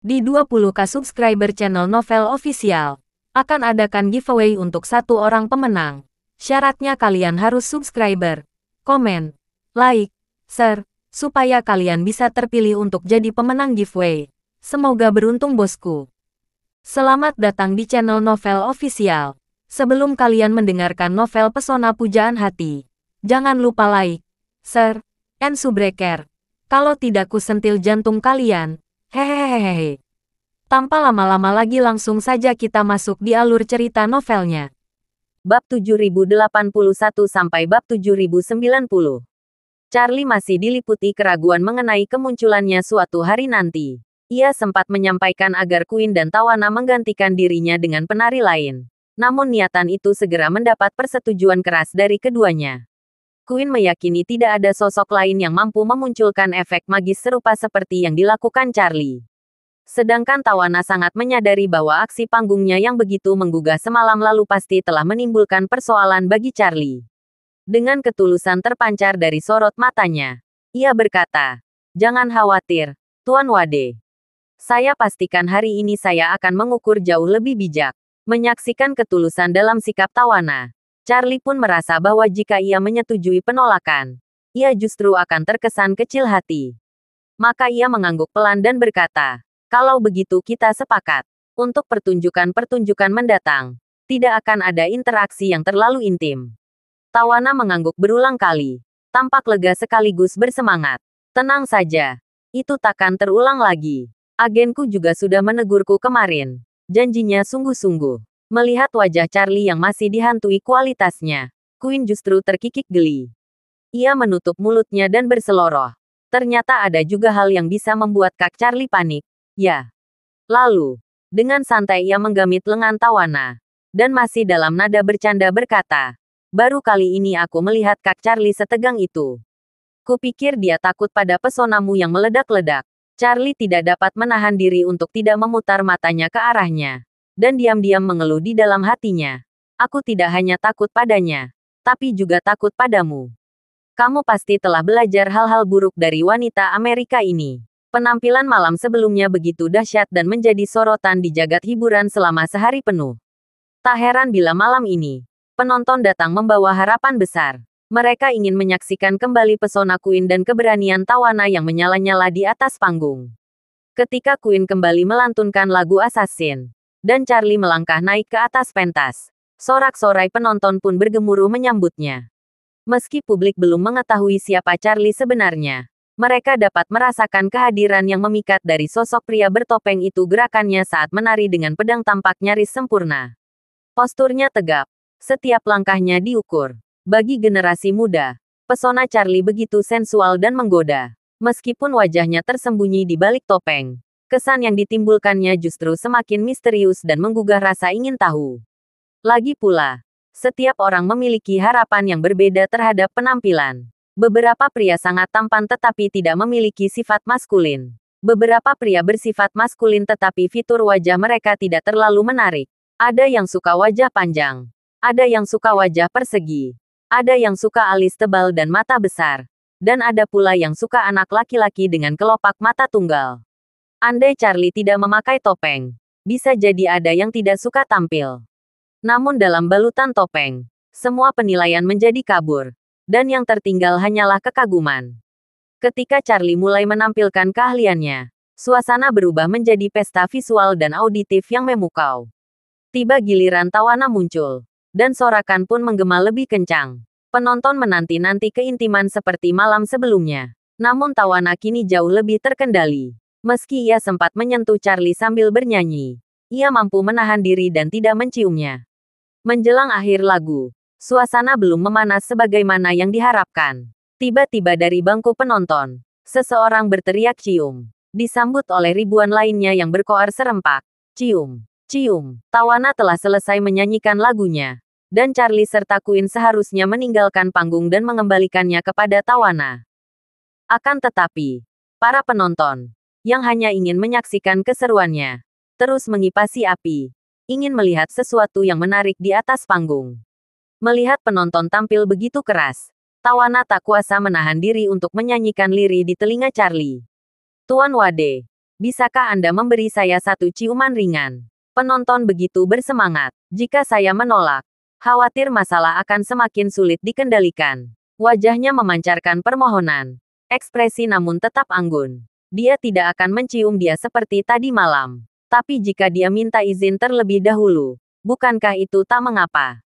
Di 20K subscriber channel Novel Official, akan adakan giveaway untuk satu orang pemenang. Syaratnya kalian harus subscriber, komen, like, share, supaya kalian bisa terpilih untuk jadi pemenang giveaway. Semoga beruntung bosku. Selamat datang di channel Novel Official. Sebelum kalian mendengarkan novel Pesona Pujaan Hati, jangan lupa like, share, and subscribe. Kalau tidak ku sentil jantung kalian. Hehehehe. Tanpa lama-lama lagi langsung saja kita masuk di alur cerita novelnya. Bab 7081 sampai bab 7090. Charlie masih diliputi keraguan mengenai kemunculannya suatu hari nanti. Ia sempat menyampaikan agar Queen dan Tawana menggantikan dirinya dengan penari lain. Namun niatan itu segera mendapat persetujuan keras dari keduanya. Queen meyakini tidak ada sosok lain yang mampu memunculkan efek magis serupa seperti yang dilakukan Charlie. Sedangkan Tawana sangat menyadari bahwa aksi panggungnya yang begitu menggugah semalam lalu pasti telah menimbulkan persoalan bagi Charlie. Dengan ketulusan terpancar dari sorot matanya, ia berkata, "Jangan khawatir, Tuan Wade. Saya pastikan hari ini saya akan mengukur jauh lebih bijak." Menyaksikan ketulusan dalam sikap Tawana, Charlie pun merasa bahwa jika ia menyetujui penolakan, ia justru akan terkesan kecil hati. Maka ia mengangguk pelan dan berkata, "Kalau begitu kita sepakat. Untuk pertunjukan-pertunjukan mendatang, tidak akan ada interaksi yang terlalu intim." Tawana mengangguk berulang kali, tampak lega sekaligus bersemangat. "Tenang saja. Itu takkan terulang lagi. Agenku juga sudah menegurku kemarin. Janjinya sungguh-sungguh." Melihat wajah Charlie yang masih dihantui kualitasnya, Queen justru terkikik geli. Ia menutup mulutnya dan berseloroh. Ternyata ada juga hal yang bisa membuat Kak Charlie panik. Ya. Lalu, dengan santai ia menggamit lengan Tawana. Dan masih dalam nada bercanda berkata, "Baru kali ini aku melihat Kak Charlie setegang itu. Kupikir dia takut pada pesonamu yang meledak-ledak." Charlie tidak dapat menahan diri untuk tidak memutar matanya ke arahnya. Dan diam-diam mengeluh di dalam hatinya. "Aku tidak hanya takut padanya, tapi juga takut padamu. Kamu pasti telah belajar hal-hal buruk dari wanita Amerika ini." Penampilan malam sebelumnya begitu dahsyat dan menjadi sorotan di jagat hiburan selama sehari penuh. Tak heran bila malam ini, penonton datang membawa harapan besar. Mereka ingin menyaksikan kembali pesona Queen dan keberanian Tawana yang menyala-nyala di atas panggung. Ketika Queen kembali melantunkan lagu Assassin, dan Charlie melangkah naik ke atas pentas, sorak-sorai penonton pun bergemuruh menyambutnya. Meski publik belum mengetahui siapa Charlie sebenarnya, mereka dapat merasakan kehadiran yang memikat dari sosok pria bertopeng itu. Gerakannya saat menari dengan pedang tampak nyaris sempurna. Posturnya tegap, setiap langkahnya diukur. Bagi generasi muda, pesona Charlie begitu sensual dan menggoda. Meskipun wajahnya tersembunyi di balik topeng, kesan yang ditimbulkannya justru semakin misterius dan menggugah rasa ingin tahu. Lagi pula, setiap orang memiliki harapan yang berbeda terhadap penampilan. Beberapa pria sangat tampan tetapi tidak memiliki sifat maskulin. Beberapa pria bersifat maskulin tetapi fitur wajah mereka tidak terlalu menarik. Ada yang suka wajah panjang. Ada yang suka wajah persegi. Ada yang suka alis tebal dan mata besar. Dan ada pula yang suka anak laki-laki dengan kelopak mata tunggal. Andai Charlie tidak memakai topeng, bisa jadi ada yang tidak suka tampil. Namun dalam balutan topeng, semua penilaian menjadi kabur. Dan yang tertinggal hanyalah kekaguman. Ketika Charlie mulai menampilkan keahliannya, suasana berubah menjadi pesta visual dan auditif yang memukau. Tiba giliran Tawana muncul, dan sorakan pun menggema lebih kencang. Penonton menanti-nanti keintiman seperti malam sebelumnya. Namun Tawana kini jauh lebih terkendali. Meski ia sempat menyentuh Charlie sambil bernyanyi, ia mampu menahan diri dan tidak menciumnya. Menjelang akhir lagu, suasana belum memanas sebagaimana yang diharapkan. Tiba-tiba dari bangku penonton, seseorang berteriak cium, disambut oleh ribuan lainnya yang berkoar serempak. "Cium, cium." Tawana telah selesai menyanyikan lagunya, dan Charlie serta Queen seharusnya meninggalkan panggung dan mengembalikannya kepada Tawana. Akan tetapi, para penonton, yang hanya ingin menyaksikan keseruannya, terus mengipasi api, ingin melihat sesuatu yang menarik di atas panggung. Melihat penonton tampil begitu keras, Tawana tak kuasa menahan diri untuk menyanyikan lirih di telinga Charlie. "Tuan Wade, Bisakah Anda memberi saya satu ciuman ringan? Penonton begitu bersemangat. Jika saya menolak, khawatir masalah akan semakin sulit dikendalikan. Wajahnya memancarkan permohonan. Ekspresi namun tetap anggun. Dia tidak akan mencium dia seperti tadi malam. Tapi jika dia minta izin terlebih dahulu, bukankah itu tak mengapa?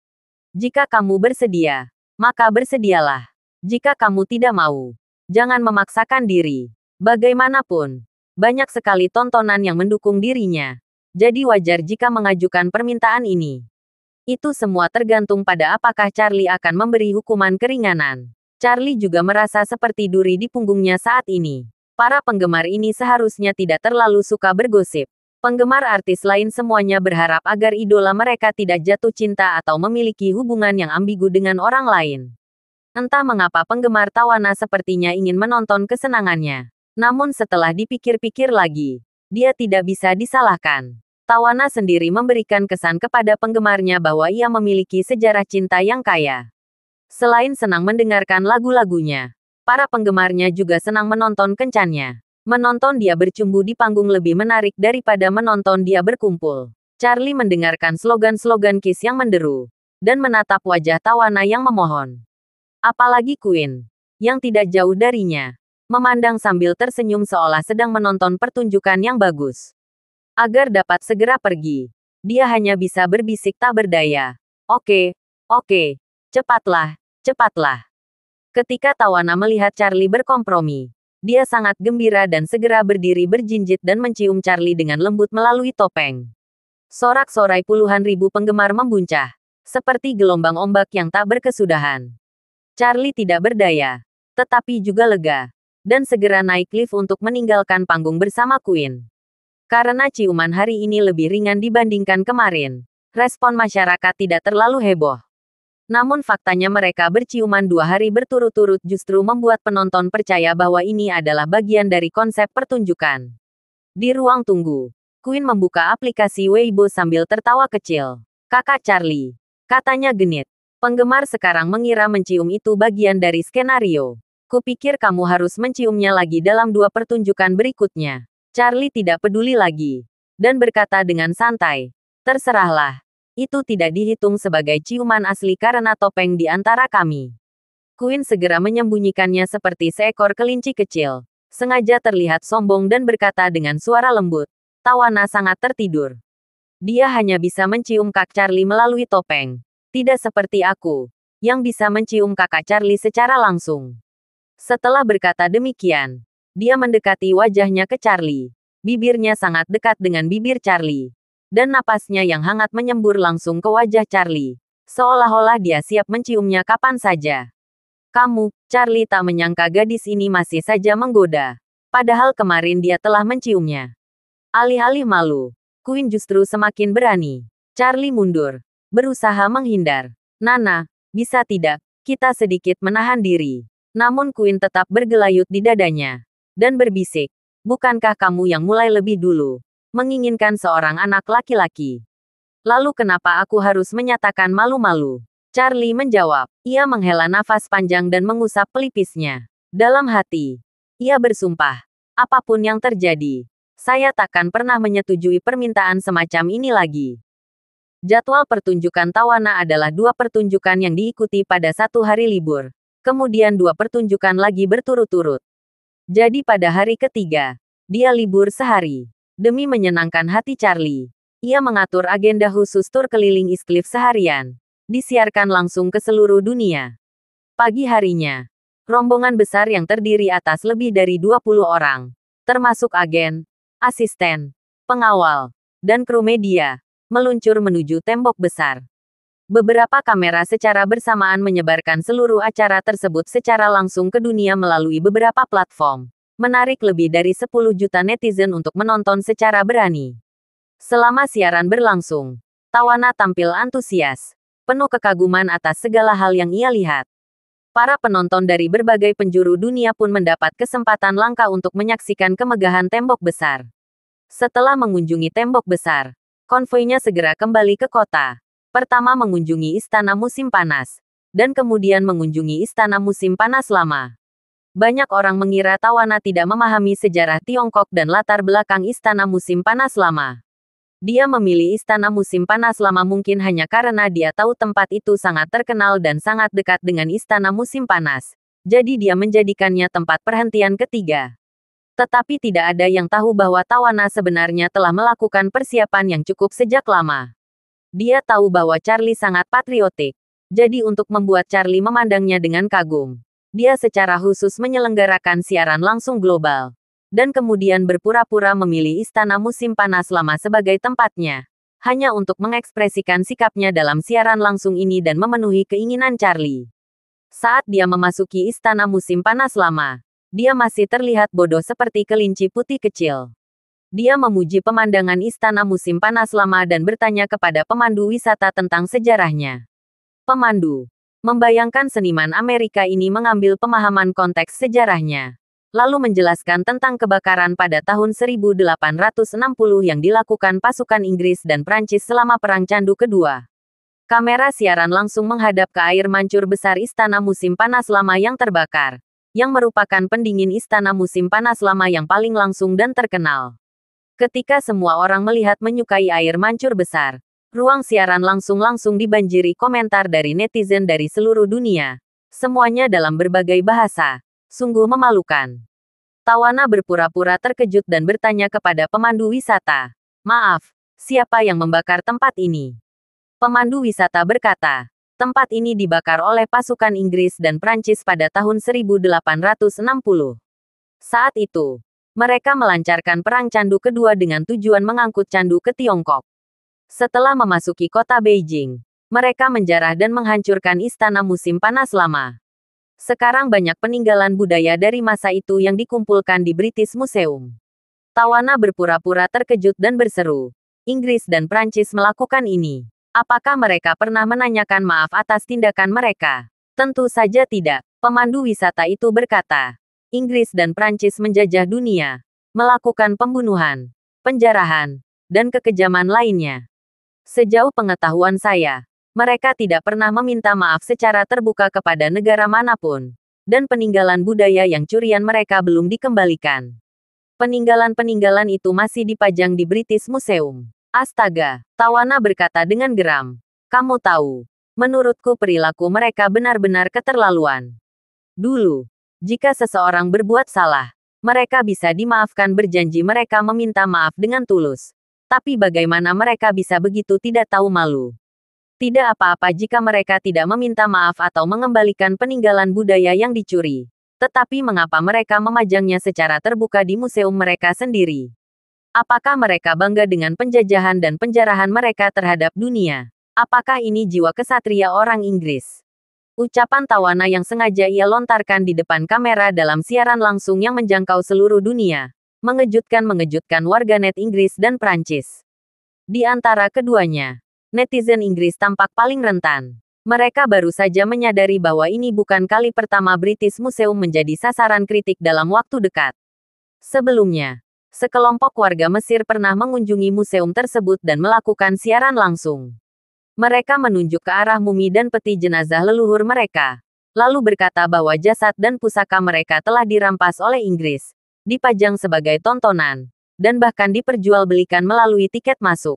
Jika kamu bersedia, maka bersedialah. Jika kamu tidak mau, jangan memaksakan diri. Bagaimanapun, banyak sekali tontonan yang mendukung dirinya. Jadi wajar jika mengajukan permintaan ini. Itu semua tergantung pada apakah Charlie akan memberi hukuman keringanan. Charlie juga merasa seperti duri di punggungnya saat ini. Para penggemar ini seharusnya tidak terlalu suka bergosip. Penggemar artis lain semuanya berharap agar idola mereka tidak jatuh cinta atau memiliki hubungan yang ambigu dengan orang lain. Entah mengapa penggemar Tawana sepertinya ingin menonton kesenangannya. Namun setelah dipikir-pikir lagi, dia tidak bisa disalahkan. Tawana sendiri memberikan kesan kepada penggemarnya bahwa ia memiliki sejarah cinta yang kaya. Selain senang mendengarkan lagu-lagunya, para penggemarnya juga senang menonton kencannya. Menonton dia bercumbu di panggung lebih menarik daripada menonton dia berkumpul. Charlie mendengarkan slogan-slogan Kiss yang menderu, dan menatap wajah Tawana yang memohon. Apalagi Queen, yang tidak jauh darinya, memandang sambil tersenyum seolah sedang menonton pertunjukan yang bagus. Agar dapat segera pergi, dia hanya bisa berbisik tak berdaya. Oke, cepatlah, cepatlah. Ketika Tawana melihat Charlie berkompromi, dia sangat gembira dan segera berdiri berjinjit dan mencium Charlie dengan lembut melalui topeng. Sorak-sorai puluhan ribu penggemar membuncah, seperti gelombang ombak yang tak berkesudahan. Charlie tidak berdaya, tetapi juga lega, dan segera naik lift untuk meninggalkan panggung bersama Queen. Karena ciuman hari ini lebih ringan dibandingkan kemarin, respon masyarakat tidak terlalu heboh. Namun faktanya mereka berciuman 2 hari berturut-turut justru membuat penonton percaya bahwa ini adalah bagian dari konsep pertunjukan. Di ruang tunggu, Queen membuka aplikasi Weibo sambil tertawa kecil. Kakak Charlie, katanya genit. Penggemar sekarang mengira mencium itu bagian dari skenario. Kupikir kamu harus menciumnya lagi dalam 2 pertunjukan berikutnya. Charlie tidak peduli lagi, dan berkata dengan santai, terserahlah. Itu tidak dihitung sebagai ciuman asli karena topeng di antara kami. Queen segera menyembunyikannya seperti seekor kelinci kecil. Sengaja terlihat sombong dan berkata dengan suara lembut. Tawana sangat tertidur. Dia hanya bisa mencium Kak Charlie melalui topeng. Tidak seperti aku, yang bisa mencium kakak Charlie secara langsung. Setelah berkata demikian, dia mendekati wajahnya ke Charlie. Bibirnya sangat dekat dengan bibir Charlie. Dan napasnya yang hangat menyembur langsung ke wajah Charlie. Seolah-olah dia siap menciumnya kapan saja. Kamu, Charlie tak menyangka gadis ini masih saja menggoda. Padahal kemarin dia telah menciumnya. Alih-alih malu, Queen justru semakin berani. Charlie mundur, berusaha menghindar. Nana, bisa tidak, kita sedikit menahan diri. Namun Queen tetap bergelayut di dadanya. Dan berbisik, bukankah kamu yang mulai lebih dulu? Menginginkan seorang anak laki-laki. Lalu kenapa aku harus menyatakan malu-malu? Charlie menjawab. Ia menghela nafas panjang dan mengusap pelipisnya. Dalam hati, ia bersumpah. Apapun yang terjadi, saya takkan pernah menyetujui permintaan semacam ini lagi. Jadwal pertunjukan Tawana adalah 2 pertunjukan yang diikuti pada 1 hari libur. Kemudian 2 pertunjukan lagi berturut-turut. Jadi pada hari ketiga, dia libur sehari. Demi menyenangkan hati Charlie, ia mengatur agenda khusus tur keliling East Cliff seharian. Disiarkan langsung ke seluruh dunia. Pagi harinya, rombongan besar yang terdiri atas lebih dari 20 orang, termasuk agen, asisten, pengawal, dan kru media, meluncur menuju tembok besar. Beberapa kamera secara bersamaan menyebarkan seluruh acara tersebut secara langsung ke dunia melalui beberapa platform. Menarik lebih dari 10 juta netizen untuk menonton secara berani. Selama siaran berlangsung, Tawana tampil antusias, penuh kekaguman atas segala hal yang ia lihat. Para penonton dari berbagai penjuru dunia pun mendapat kesempatan langka untuk menyaksikan kemegahan tembok besar. Setelah mengunjungi tembok besar, konvoinya segera kembali ke kota. Pertama mengunjungi Istana Musim Panas, dan kemudian mengunjungi Istana Musim Panas Lama. Banyak orang mengira Tawana tidak memahami sejarah Tiongkok dan latar belakang Istana Musim Panas Lama. Dia memilih Istana Musim Panas Lama mungkin hanya karena dia tahu tempat itu sangat terkenal dan sangat dekat dengan Istana Musim Panas. Jadi dia menjadikannya tempat perhentian ketiga. Tetapi tidak ada yang tahu bahwa Tawana sebenarnya telah melakukan persiapan yang cukup sejak lama. Dia tahu bahwa Charlie sangat patriotik. Jadi untuk membuat Charlie memandangnya dengan kagum, dia secara khusus menyelenggarakan siaran langsung global. Dan kemudian berpura-pura memilih Istana Musim Panas Lama sebagai tempatnya. Hanya untuk mengekspresikan sikapnya dalam siaran langsung ini dan memenuhi keinginan Charlie. Saat dia memasuki Istana Musim Panas Lama, dia masih terlihat bodoh seperti kelinci putih kecil. Dia memuji pemandangan Istana Musim Panas Lama dan bertanya kepada pemandu wisata tentang sejarahnya. Pemandu membayangkan seniman Amerika ini mengambil pemahaman konteks sejarahnya, lalu menjelaskan tentang kebakaran pada tahun 1860 yang dilakukan pasukan Inggris dan Prancis selama Perang Candu Kedua. Kamera siaran langsung menghadap ke air mancur besar Istana Musim Panas Lama yang terbakar, yang merupakan pendingin Istana Musim Panas Lama yang paling langsung dan terkenal. Ketika semua orang melihat menyukai air mancur besar, ruang siaran langsung dibanjiri komentar dari netizen dari seluruh dunia. Semuanya dalam berbagai bahasa. Sungguh memalukan. Tawana berpura-pura terkejut dan bertanya kepada pemandu wisata. Maaf, siapa yang membakar tempat ini? Pemandu wisata berkata, tempat ini dibakar oleh pasukan Inggris dan Prancis pada tahun 1860. Saat itu, mereka melancarkan Perang Candu Kedua dengan tujuan mengangkut candu ke Tiongkok. Setelah memasuki kota Beijing, mereka menjarah dan menghancurkan Istana Musim Panas Lama. Sekarang banyak peninggalan budaya dari masa itu yang dikumpulkan di British Museum. Tawana berpura-pura terkejut dan berseru, Inggris dan Prancis melakukan ini. Apakah mereka pernah menanyakan maaf atas tindakan mereka? Tentu saja tidak. Pemandu wisata itu berkata, Inggris dan Prancis menjajah dunia, melakukan pembunuhan, penjarahan, dan kekejaman lainnya. Sejauh pengetahuan saya, mereka tidak pernah meminta maaf secara terbuka kepada negara manapun, dan peninggalan budaya yang curian mereka belum dikembalikan. Peninggalan-peninggalan itu masih dipajang di British Museum. Astaga, Tawana berkata dengan geram. Kamu tahu, menurutku perilaku mereka benar-benar keterlaluan. Dulu, jika seseorang berbuat salah, mereka bisa dimaafkan berjanji mereka meminta maaf dengan tulus. Tapi bagaimana mereka bisa begitu tidak tahu malu? Tidak apa-apa jika mereka tidak meminta maaf atau mengembalikan peninggalan budaya yang dicuri. Tetapi mengapa mereka memajangnya secara terbuka di museum mereka sendiri? Apakah mereka bangga dengan penjajahan dan penjarahan mereka terhadap dunia? Apakah ini jiwa kesatria orang Inggris? Ucapan Tawana yang sengaja ia lontarkan di depan kamera dalam siaran langsung yang menjangkau seluruh dunia, mengejutkan warganet Inggris dan Prancis. Di antara keduanya, netizen Inggris tampak paling rentan. Mereka baru saja menyadari bahwa ini bukan kali pertama British Museum menjadi sasaran kritik dalam waktu dekat. Sebelumnya, sekelompok warga Mesir pernah mengunjungi museum tersebut dan melakukan siaran langsung. Mereka menunjuk ke arah mumi dan peti jenazah leluhur mereka, lalu berkata bahwa jasad dan pusaka mereka telah dirampas oleh Inggris, dipajang sebagai tontonan, dan bahkan diperjualbelikan melalui tiket masuk.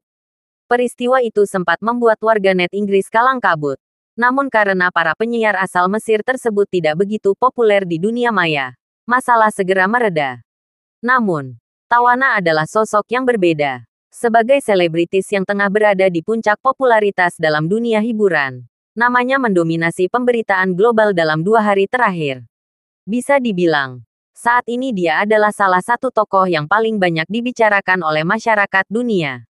Peristiwa itu sempat membuat warganet Inggris kalang kabut. Namun karena para penyiar asal Mesir tersebut tidak begitu populer di dunia maya, masalah segera mereda. Namun, Tawana adalah sosok yang berbeda. Sebagai selebritis yang tengah berada di puncak popularitas dalam dunia hiburan, namanya mendominasi pemberitaan global dalam 2 hari terakhir. Bisa dibilang, saat ini dia adalah salah satu tokoh yang paling banyak dibicarakan oleh masyarakat dunia.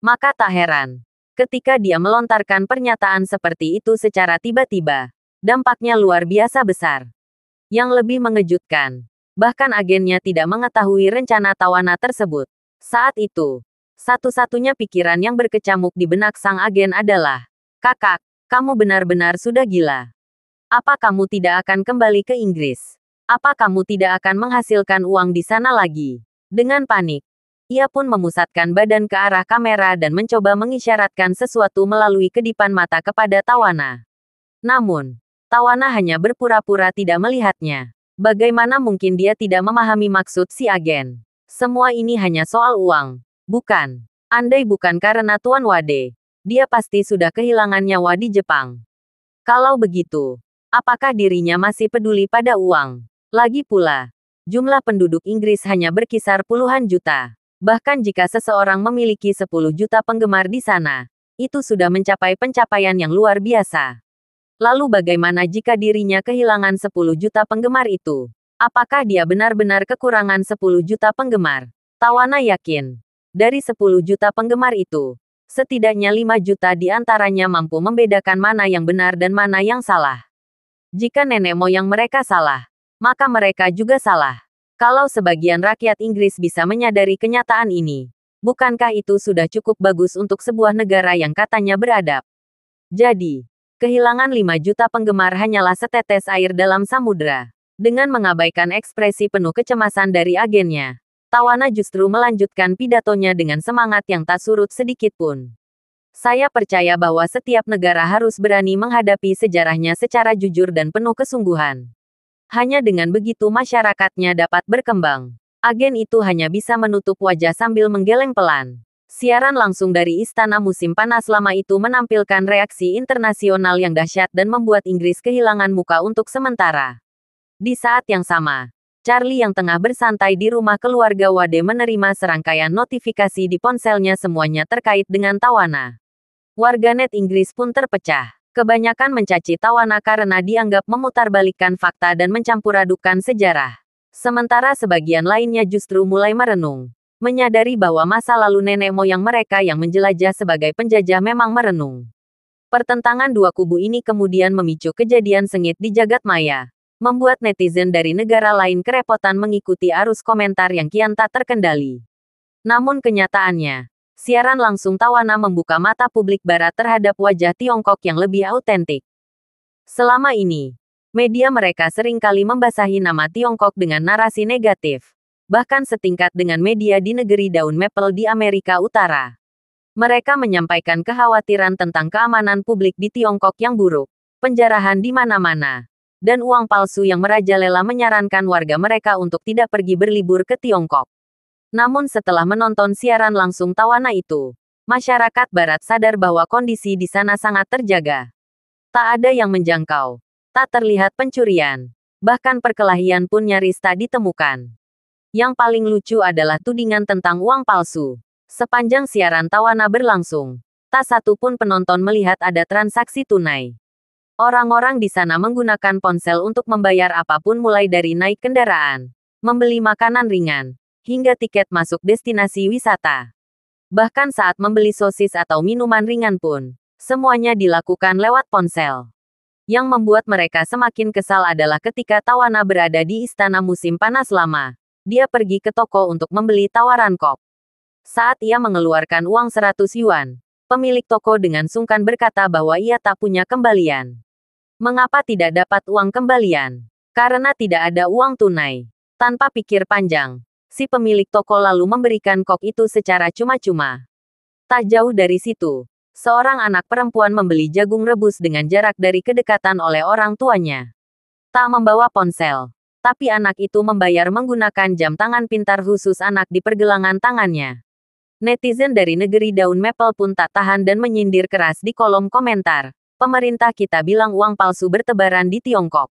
Maka tak heran, ketika dia melontarkan pernyataan seperti itu secara tiba-tiba, dampaknya luar biasa besar. Yang lebih mengejutkan, bahkan agennya tidak mengetahui rencana Tawana tersebut. Saat itu, satu-satunya pikiran yang berkecamuk di benak sang agen adalah, "Kakak, kamu benar-benar sudah gila. Apa kamu tidak akan kembali ke Inggris? Apa kamu tidak akan menghasilkan uang di sana lagi?" Dengan panik, ia pun memusatkan badan ke arah kamera dan mencoba mengisyaratkan sesuatu melalui kedipan mata kepada Tawana. Namun, Tawana hanya berpura-pura tidak melihatnya. Bagaimana mungkin dia tidak memahami maksud si agen? Semua ini hanya soal uang, bukan? Andai bukan karena Tuan Wade, dia pasti sudah kehilangan nyawa di Jepang. Kalau begitu, apakah dirinya masih peduli pada uang? Lagi pula, jumlah penduduk Inggris hanya berkisar puluhan juta. Bahkan jika seseorang memiliki 10 juta penggemar di sana, itu sudah mencapai pencapaian yang luar biasa. Lalu bagaimana jika dirinya kehilangan 10 juta penggemar itu? Apakah dia benar-benar kekurangan 10 juta penggemar? Tawana yakin, dari 10 juta penggemar itu, setidaknya 5 juta di antaranya mampu membedakan mana yang benar dan mana yang salah. Jika nenek moyang mereka salah, maka mereka juga salah. Kalau sebagian rakyat Inggris bisa menyadari kenyataan ini, bukankah itu sudah cukup bagus untuk sebuah negara yang katanya beradab? Jadi, kehilangan 5 juta penggemar hanyalah setetes air dalam samudera. Dengan mengabaikan ekspresi penuh kecemasan dari agennya, Tawana justru melanjutkan pidatonya dengan semangat yang tak surut sedikit pun. Saya percaya bahwa setiap negara harus berani menghadapi sejarahnya secara jujur dan penuh kesungguhan. Hanya dengan begitu masyarakatnya dapat berkembang. Agen itu hanya bisa menutup wajah sambil menggeleng pelan. Siaran langsung dari Istana Musim Panas Lama itu menampilkan reaksi internasional yang dahsyat dan membuat Inggris kehilangan muka untuk sementara. Di saat yang sama, Charlie yang tengah bersantai di rumah keluarga Wade menerima serangkaian notifikasi di ponselnya semuanya terkait dengan Tawana. Warganet Inggris pun terpecah. Kebanyakan mencaci Tawana karena dianggap memutarbalikkan fakta dan mencampuradukan sejarah. Sementara sebagian lainnya justru mulai merenung. Menyadari bahwa masa lalu nenek moyang mereka yang menjelajah sebagai penjajah memang merenung. Pertentangan dua kubu ini kemudian memicu kejadian sengit di jagat maya. Membuat netizen dari negara lain kerepotan mengikuti arus komentar yang kian tak terkendali. Namun kenyataannya, siaran langsung Tawana membuka mata publik barat terhadap wajah Tiongkok yang lebih autentik. Selama ini, media mereka seringkali membasahi nama Tiongkok dengan narasi negatif. Bahkan setingkat dengan media di negeri daun maple di Amerika Utara. Mereka menyampaikan kekhawatiran tentang keamanan publik di Tiongkok yang buruk, penjarahan di mana-mana, dan uang palsu yang merajalela menyarankan warga mereka untuk tidak pergi berlibur ke Tiongkok. Namun setelah menonton siaran langsung Tawana itu, masyarakat barat sadar bahwa kondisi di sana sangat terjaga. Tak ada yang menjangkau, tak terlihat pencurian, bahkan perkelahian pun nyaris tak ditemukan. Yang paling lucu adalah tudingan tentang uang palsu. Sepanjang siaran Tawana berlangsung, tak satu pun penonton melihat ada transaksi tunai. Orang-orang di sana menggunakan ponsel untuk membayar apapun mulai dari naik kendaraan, membeli makanan ringan, hingga tiket masuk destinasi wisata. Bahkan saat membeli sosis atau minuman ringan pun, semuanya dilakukan lewat ponsel. Yang membuat mereka semakin kesal adalah ketika Tawana berada di Istana Musim Panas Lama. Dia pergi ke toko untuk membeli tawaran kop. Saat ia mengeluarkan uang 100 yuan, pemilik toko dengan sungkan berkata bahwa ia tak punya kembalian. Mengapa tidak dapat uang kembalian? Karena tidak ada uang tunai. Tanpa pikir panjang, si pemilik toko lalu memberikan kop itu secara cuma-cuma. Tak jauh dari situ, seorang anak perempuan membeli jagung rebus dengan jarak dari kedekatan oleh orang tuanya. Tak membawa ponsel. Tapi anak itu membayar menggunakan jam tangan pintar khusus anak di pergelangan tangannya. Netizen dari negeri daun maple pun tak tahan dan menyindir keras di kolom komentar. Pemerintah kita bilang uang palsu bertebaran di Tiongkok.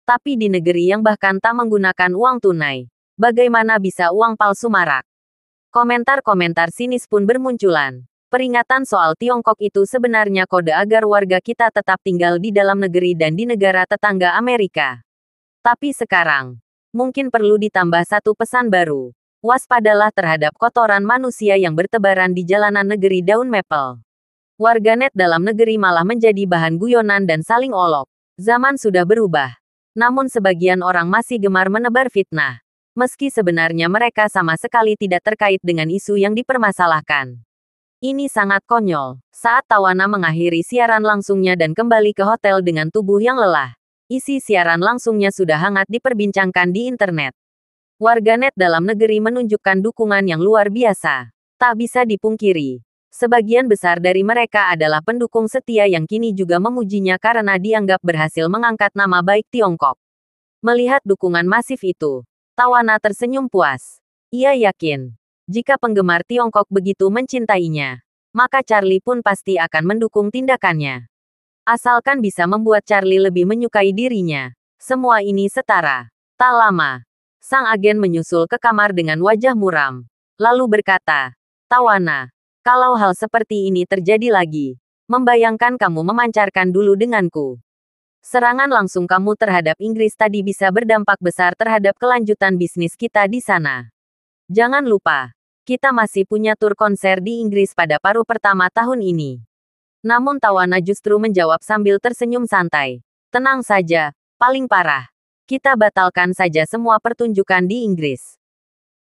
Tapi di negeri yang bahkan tak menggunakan uang tunai, bagaimana bisa uang palsu marak? Komentar-komentar sinis pun bermunculan. Peringatan soal Tiongkok itu sebenarnya kode agar warga kita tetap tinggal di dalam negeri dan di negara tetangga Amerika. Tapi sekarang, mungkin perlu ditambah satu pesan baru. Waspadalah terhadap kotoran manusia yang bertebaran di jalanan negeri daun maple. Warganet dalam negeri malah menjadi bahan guyonan dan saling olok. Zaman sudah berubah. Namun sebagian orang masih gemar menebar fitnah. Meski sebenarnya mereka sama sekali tidak terkait dengan isu yang dipermasalahkan. Ini sangat konyol. Saat Tawana mengakhiri siaran langsungnya dan kembali ke hotel dengan tubuh yang lelah. Isi siaran langsungnya sudah hangat diperbincangkan di internet. Warganet dalam negeri menunjukkan dukungan yang luar biasa. Tak bisa dipungkiri. Sebagian besar dari mereka adalah pendukung setia yang kini juga memujinya karena dianggap berhasil mengangkat nama baik Tiongkok. Melihat dukungan masif itu, Tawana tersenyum puas. Ia yakin, jika penggemar Tiongkok begitu mencintainya, maka Charlie pun pasti akan mendukung tindakannya. Asalkan bisa membuat Charlie lebih menyukai dirinya, semua ini setara. Tak lama, sang agen menyusul ke kamar dengan wajah muram, lalu berkata, "Tawana, kalau hal seperti ini terjadi lagi, membayangkan kamu memancarkan dulu denganku. Serangan langsung kamu terhadap Inggris tadi bisa berdampak besar terhadap kelanjutan bisnis kita di sana. Jangan lupa, kita masih punya tur konser di Inggris pada paruh pertama tahun ini." Namun Tawana justru menjawab sambil tersenyum santai. "Tenang saja, paling parah. Kita batalkan saja semua pertunjukan di Inggris."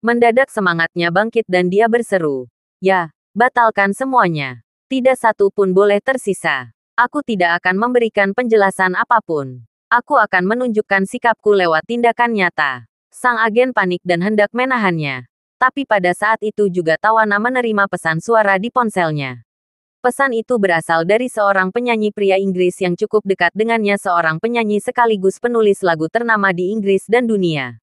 Mendadak semangatnya bangkit dan dia berseru, "Ya, batalkan semuanya. Tidak satu pun boleh tersisa. Aku tidak akan memberikan penjelasan apapun. Aku akan menunjukkan sikapku lewat tindakan nyata." Sang agen panik dan hendak menahannya. Tapi pada saat itu juga Tawana menerima pesan suara di ponselnya. Pesan itu berasal dari seorang penyanyi pria Inggris yang cukup dekat dengannya, seorang penyanyi sekaligus penulis lagu ternama di Inggris dan dunia.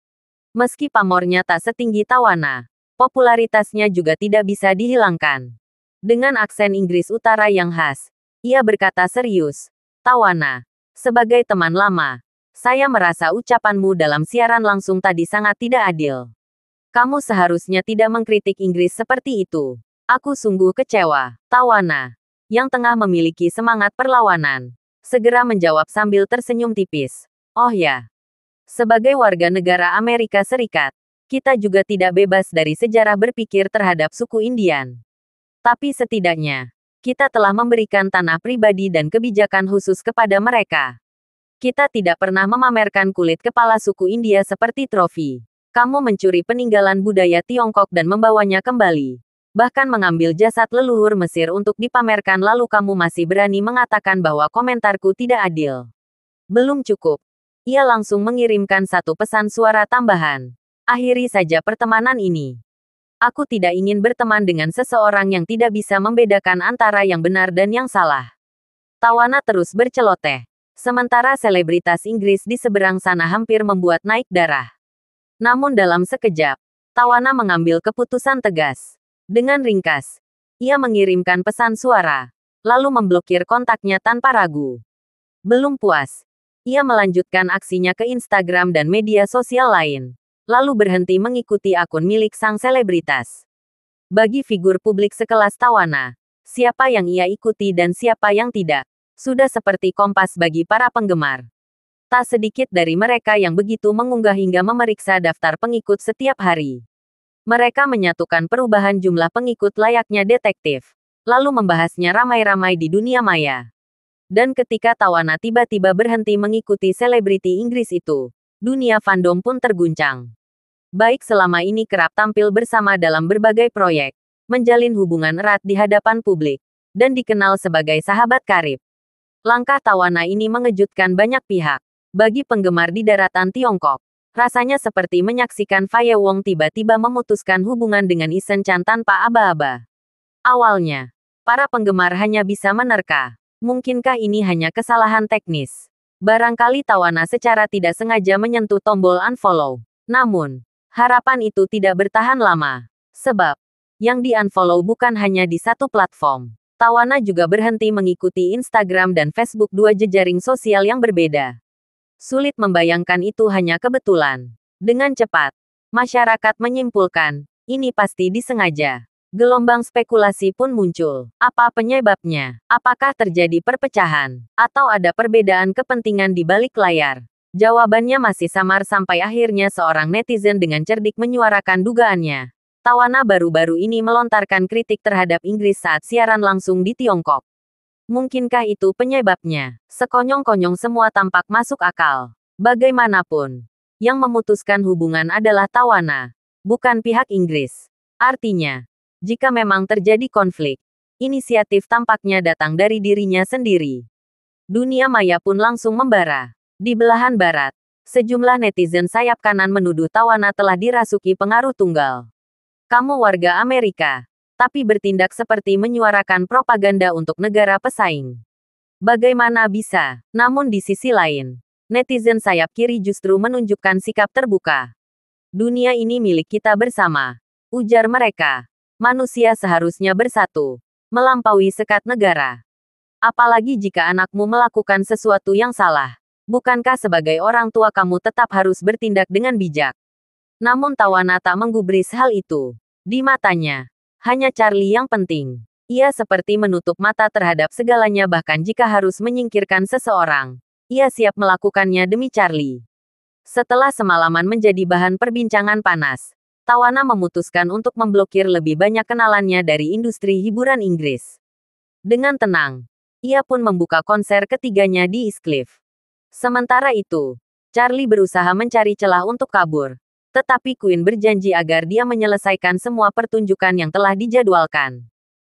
Meski pamornya tak setinggi Tawana, popularitasnya juga tidak bisa dihilangkan. Dengan aksen Inggris Utara yang khas, ia berkata serius, "Tawana, sebagai teman lama, saya merasa ucapanmu dalam siaran langsung tadi sangat tidak adil. Kamu seharusnya tidak mengkritik Inggris seperti itu. Aku sungguh kecewa." Tawana, yang tengah memiliki semangat perlawanan, segera menjawab sambil tersenyum tipis. "Oh ya, sebagai warga negara Amerika Serikat, kita juga tidak bebas dari sejarah berpikir terhadap suku Indian. Tapi setidaknya, kita telah memberikan tanah pribadi dan kebijakan khusus kepada mereka. Kita tidak pernah memamerkan kulit kepala suku India seperti trofi. Kamu mencuri peninggalan budaya Tiongkok dan membawanya kembali. Bahkan mengambil jasad leluhur Mesir untuk dipamerkan, lalu kamu masih berani mengatakan bahwa komentarku tidak adil. Belum cukup. Ia langsung mengirimkan satu pesan suara tambahan. Akhiri saja pertemanan ini. Aku tidak ingin berteman dengan seseorang yang tidak bisa membedakan antara yang benar dan yang salah." Tawana terus berceloteh. Sementara selebritas Inggris di seberang sana hampir membuat naik darah. Namun dalam sekejap, Tawana mengambil keputusan tegas. Dengan ringkas, ia mengirimkan pesan suara, lalu memblokir kontaknya tanpa ragu. Belum puas, ia melanjutkan aksinya ke Instagram dan media sosial lain, lalu berhenti mengikuti akun milik sang selebritas. Bagi figur publik sekelas Tawana, siapa yang ia ikuti dan siapa yang tidak, sudah seperti kompas bagi para penggemar. Tak sedikit dari mereka yang begitu mengunggah hingga memeriksa daftar pengikut setiap hari. Mereka menyatukan perubahan jumlah pengikut layaknya detektif, lalu membahasnya ramai-ramai di dunia maya. Dan ketika Tawana tiba-tiba berhenti mengikuti selebriti Inggris itu, dunia fandom pun terguncang. Baik selama ini kerap tampil bersama dalam berbagai proyek, menjalin hubungan erat di hadapan publik, dan dikenal sebagai sahabat karib. Langkah Tawana ini mengejutkan banyak pihak. Bagi penggemar di daratan Tiongkok, rasanya seperti menyaksikan Faye Wong tiba-tiba memutuskan hubungan dengan Isen Chan tanpa aba-aba. Awalnya, para penggemar hanya bisa menerka, mungkinkah ini hanya kesalahan teknis? Barangkali Tawana secara tidak sengaja menyentuh tombol unfollow. Namun, harapan itu tidak bertahan lama. Sebab, yang di-unfollow bukan hanya di satu platform. Tawana juga berhenti mengikuti Instagram dan Facebook, dua jejaring sosial yang berbeda. Sulit membayangkan itu hanya kebetulan. Dengan cepat, masyarakat menyimpulkan, ini pasti disengaja. Gelombang spekulasi pun muncul. Apa penyebabnya? Apakah terjadi perpecahan? Atau ada perbedaan kepentingan di balik layar? Jawabannya masih samar sampai akhirnya seorang netizen dengan cerdik menyuarakan dugaannya. Tawana baru-baru ini melontarkan kritik terhadap Inggris saat siaran langsung di Tiongkok. Mungkinkah itu penyebabnya? Sekonyong-konyong semua tampak masuk akal. Bagaimanapun, yang memutuskan hubungan adalah Tawana, bukan pihak Inggris. Artinya, jika memang terjadi konflik, inisiatif tampaknya datang dari dirinya sendiri. Dunia maya pun langsung membara. Di belahan barat, sejumlah netizen sayap kanan menuduh Tawana telah dirasuki pengaruh tunggal. Kamu warga Amerika, tapi bertindak seperti menyuarakan propaganda untuk negara pesaing. Bagaimana bisa? Namun di sisi lain, Netizen sayap kiri justru menunjukkan sikap terbuka. Dunia ini milik kita bersama, ujar mereka. Manusia seharusnya bersatu, melampaui sekat negara. Apalagi jika anakmu melakukan sesuatu yang salah. Bukankah sebagai orang tua kamu tetap harus bertindak dengan bijak? Namun Tawana tak menggubris hal itu. Di matanya, hanya Charlie yang penting. Ia seperti menutup mata terhadap segalanya bahkan jika harus menyingkirkan seseorang. Ia siap melakukannya demi Charlie. Setelah semalaman menjadi bahan perbincangan panas, Tawana memutuskan untuk memblokir lebih banyak kenalannya dari industri hiburan Inggris. Dengan tenang, ia pun membuka konser ketiganya di Eastcliff. Sementara itu, Charlie berusaha mencari celah untuk kabur. Tetapi Queen berjanji agar dia menyelesaikan semua pertunjukan yang telah dijadwalkan.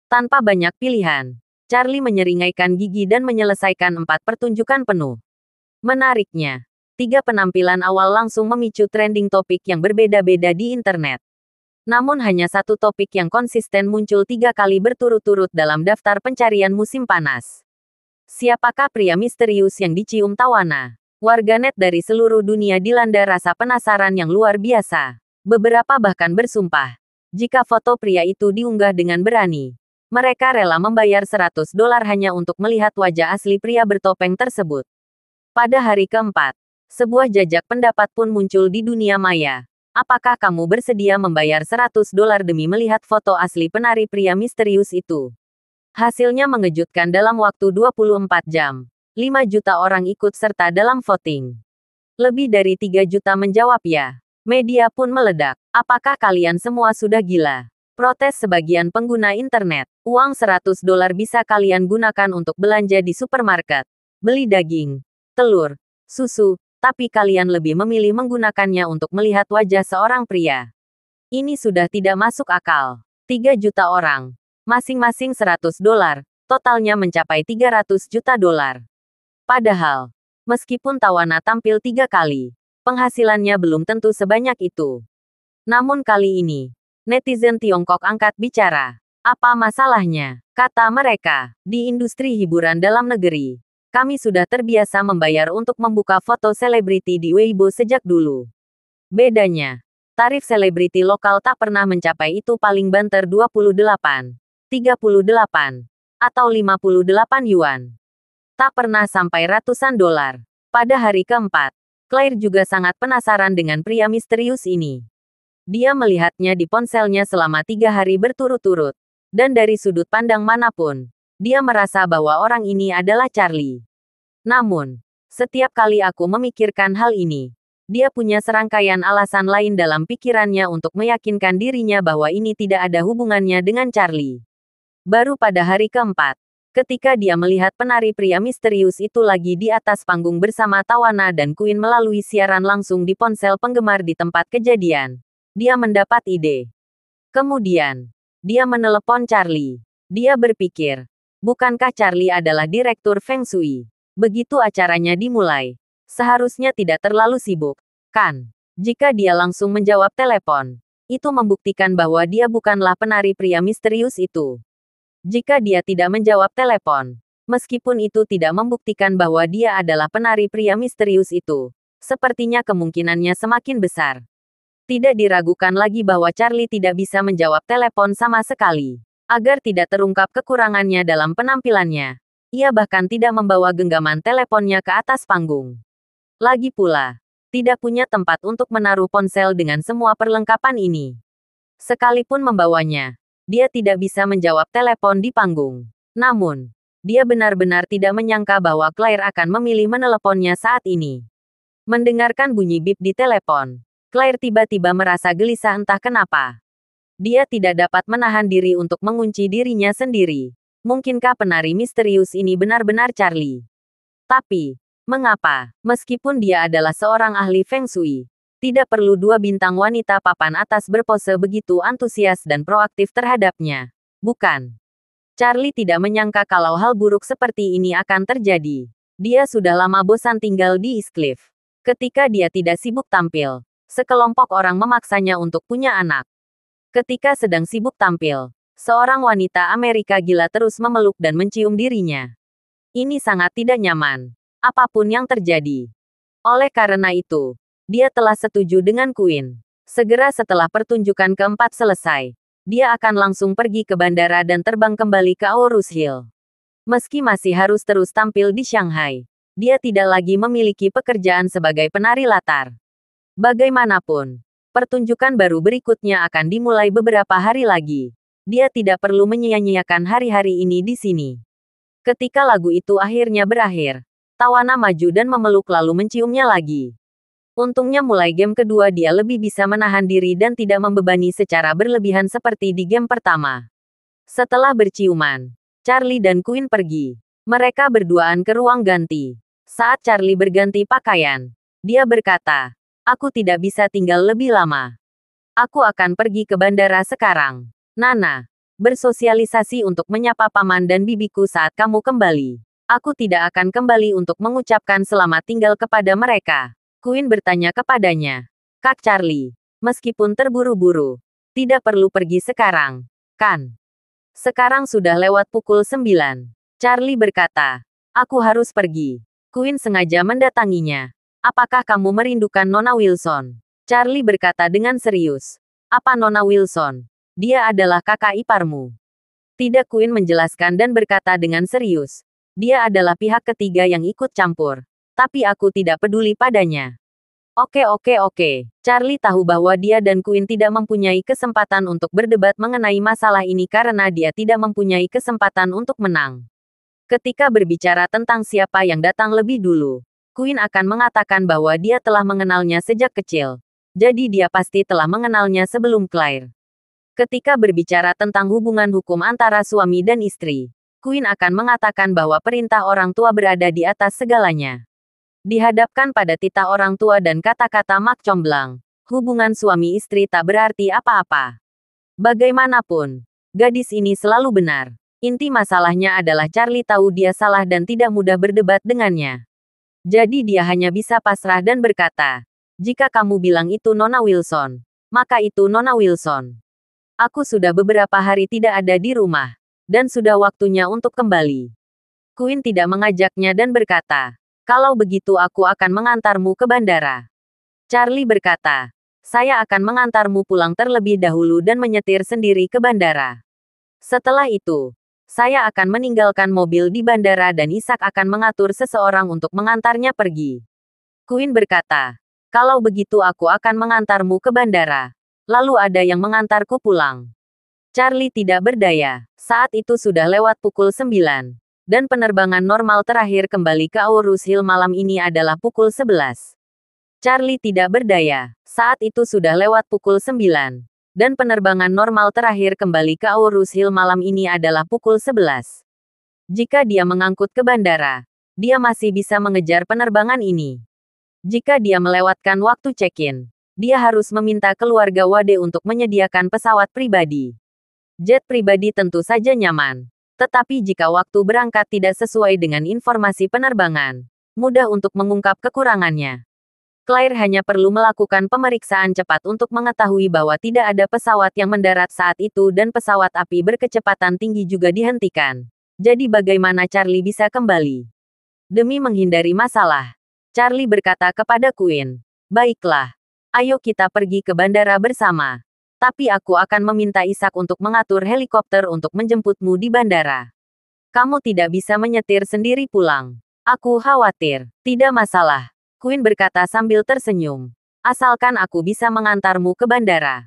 Tanpa banyak pilihan, Charlie menyeringaikan gigi dan menyelesaikan 4 pertunjukan penuh. Menariknya, 3 penampilan awal langsung memicu trending topik yang berbeda-beda di internet. Namun hanya satu topik yang konsisten muncul 3 kali berturut-turut dalam daftar pencarian musim panas. Siapakah pria misterius yang dicium Tawana? Warganet dari seluruh dunia dilanda rasa penasaran yang luar biasa. Beberapa bahkan bersumpah, jika foto pria itu diunggah dengan berani, mereka rela membayar $100 hanya untuk melihat wajah asli pria bertopeng tersebut. Pada hari keempat, sebuah jajak pendapat pun muncul di dunia maya. Apakah kamu bersedia membayar $100 demi melihat foto asli penari pria misterius itu? Hasilnya mengejutkan dalam waktu 24 jam. 5 juta orang ikut serta dalam voting. Lebih dari 3 juta menjawab ya. Media pun meledak. Apakah kalian semua sudah gila? Protes sebagian pengguna internet. Uang $100 bisa kalian gunakan untuk belanja di supermarket. Beli daging, telur, susu, tapi kalian lebih memilih menggunakannya untuk melihat wajah seorang pria. Ini sudah tidak masuk akal. 3 juta orang, masing-masing $100, totalnya mencapai $300 juta. Padahal, meskipun Tawana tampil 3 kali, penghasilannya belum tentu sebanyak itu. Namun kali ini, netizen Tiongkok angkat bicara. Apa masalahnya? Kata mereka, di industri hiburan dalam negeri, kami sudah terbiasa membayar untuk membuka foto selebriti di Weibo sejak dulu. Bedanya, tarif selebriti lokal tak pernah mencapai itu paling banter 28, 38, atau 58 yuan. Tak pernah sampai ratusan dolar. Pada hari keempat, Claire juga sangat penasaran dengan pria misterius ini. Dia melihatnya di ponselnya selama 3 hari berturut-turut. Dan dari sudut pandang manapun, dia merasa bahwa orang ini adalah Charlie. Namun, setiap kali aku memikirkan hal ini, dia punya serangkaian alasan lain dalam pikirannya untuk meyakinkan dirinya bahwa ini tidak ada hubungannya dengan Charlie. Baru pada hari keempat, ketika dia melihat penari pria misterius itu lagi di atas panggung bersama Tawana dan Queen melalui siaran langsung di ponsel penggemar di tempat kejadian, dia mendapat ide. Kemudian, dia menelepon Charlie. Dia berpikir, bukankah Charlie adalah direktur Feng Shui? Begitu acaranya dimulai, seharusnya tidak terlalu sibuk, kan? Jika dia langsung menjawab telepon, itu membuktikan bahwa dia bukanlah penari pria misterius itu. Jika dia tidak menjawab telepon, meskipun itu tidak membuktikan bahwa dia adalah penari pria misterius itu, sepertinya kemungkinannya semakin besar. Tidak diragukan lagi bahwa Charlie tidak bisa menjawab telepon sama sekali. Agar tidak terungkap kekurangannya dalam penampilannya, ia bahkan tidak membawa genggaman teleponnya ke atas panggung. Lagi pula, tidak punya tempat untuk menaruh ponsel dengan semua perlengkapan ini. Sekalipun membawanya, dia tidak bisa menjawab telepon di panggung. Namun, dia benar-benar tidak menyangka bahwa Claire akan memilih meneleponnya saat ini. Mendengarkan bunyi bip di telepon, Claire tiba-tiba merasa gelisah entah kenapa. Dia tidak dapat menahan diri untuk mengunci dirinya sendiri. Mungkinkah penari misterius ini benar-benar Charlie? Tapi, mengapa, meskipun dia adalah seorang ahli Feng Shui, tidak perlu 2 bintang wanita papan atas berpose begitu antusias dan proaktif terhadapnya? Bukan. Charlie tidak menyangka kalau hal buruk seperti ini akan terjadi. Dia sudah lama bosan tinggal di Eastcliff. Ketika dia tidak sibuk tampil, sekelompok orang memaksanya untuk punya anak. Ketika sedang sibuk tampil, seorang wanita Amerika gila terus memeluk dan mencium dirinya. Ini sangat tidak nyaman. Apapun yang terjadi, Oleh karena itu, dia telah setuju dengan Queen. Segera setelah pertunjukan keempat selesai, dia akan langsung pergi ke bandara dan terbang kembali ke Aorus Hill. Meski masih harus terus tampil di Shanghai, dia tidak lagi memiliki pekerjaan sebagai penari latar. Bagaimanapun, pertunjukan baru berikutnya akan dimulai beberapa hari lagi. Dia tidak perlu menyia-nyiakan hari-hari ini di sini. Ketika lagu itu akhirnya berakhir, Tawana maju dan memeluk lalu menciumnya lagi. Untungnya mulai game kedua dia lebih bisa menahan diri dan tidak membebani secara berlebihan seperti di game pertama. Setelah berciuman, Charlie dan Queen pergi. Mereka berduaan ke ruang ganti. Saat Charlie berganti pakaian, dia berkata, "Aku tidak bisa tinggal lebih lama. Aku akan pergi ke bandara sekarang. Nana, bersosialisasi untuk menyapa paman dan bibiku saat kamu kembali. Aku tidak akan kembali untuk mengucapkan selamat tinggal kepada mereka." Queen bertanya kepadanya, "Kak Charlie, meskipun terburu-buru, tidak perlu pergi sekarang, kan? Sekarang sudah lewat pukul 9. Charlie berkata, "Aku harus pergi." Queen sengaja mendatanginya. "Apakah kamu merindukan Nona Wilson?" Charlie berkata dengan serius. "Apa Nona Wilson? Dia adalah kakak iparmu." Tidak, Queen menjelaskan dan berkata dengan serius. "Dia adalah pihak ketiga yang ikut campur. Tapi aku tidak peduli padanya." Oke. Charlie tahu bahwa dia dan Queen tidak mempunyai kesempatan untuk berdebat mengenai masalah ini karena dia tidak mempunyai kesempatan untuk menang. Ketika berbicara tentang siapa yang datang lebih dulu, Queen akan mengatakan bahwa dia telah mengenalnya sejak kecil. Jadi dia pasti telah mengenalnya sebelum Claire. Ketika berbicara tentang hubungan hukum antara suami dan istri, Queen akan mengatakan bahwa perintah orang tua berada di atas segalanya. Dihadapkan pada titah orang tua dan kata-kata Mak Comblang, hubungan suami istri tak berarti apa-apa. Bagaimanapun, gadis ini selalu benar. Inti masalahnya adalah Charlie tahu dia salah dan tidak mudah berdebat dengannya. Jadi dia hanya bisa pasrah dan berkata, "Jika kamu bilang itu Nona Wilson, maka itu Nona Wilson. Aku sudah beberapa hari tidak ada di rumah, dan sudah waktunya untuk kembali." Queen tidak mengajaknya dan berkata, "Kalau begitu aku akan mengantarmu ke bandara." Charlie berkata, "Saya akan mengantarmu pulang terlebih dahulu dan menyetir sendiri ke bandara. Setelah itu, saya akan meninggalkan mobil di bandara dan Ishak akan mengatur seseorang untuk mengantarnya pergi." Queen berkata, "Kalau begitu aku akan mengantarmu ke bandara. Lalu ada yang mengantarku pulang." Charlie tidak berdaya. Saat itu sudah lewat pukul 9. Dan penerbangan normal terakhir kembali ke Aorus Hill malam ini adalah pukul 11. Charlie tidak berdaya. Saat itu sudah lewat pukul 9. Dan penerbangan normal terakhir kembali ke Aorus Hill malam ini adalah pukul 11. Jika dia mengangkut ke bandara, dia masih bisa mengejar penerbangan ini. Jika dia melewatkan waktu check-in, dia harus meminta keluarga Wade untuk menyediakan pesawat pribadi. Jet pribadi tentu saja nyaman. Tetapi jika waktu berangkat tidak sesuai dengan informasi penerbangan, mudah untuk mengungkap kekurangannya. Claire hanya perlu melakukan pemeriksaan cepat untuk mengetahui bahwa tidak ada pesawat yang mendarat saat itu dan pesawat api berkecepatan tinggi juga dihentikan. Jadi bagaimana Charlie bisa kembali? Demi menghindari masalah, Charlie berkata kepada Queen, "Baiklah, ayo kita pergi ke bandara bersama. Tapi aku akan meminta Ishak untuk mengatur helikopter untuk menjemputmu di bandara. Kamu tidak bisa menyetir sendiri pulang. Aku khawatir." "Tidak masalah," Queen berkata sambil tersenyum. "Asalkan aku bisa mengantarmu ke bandara."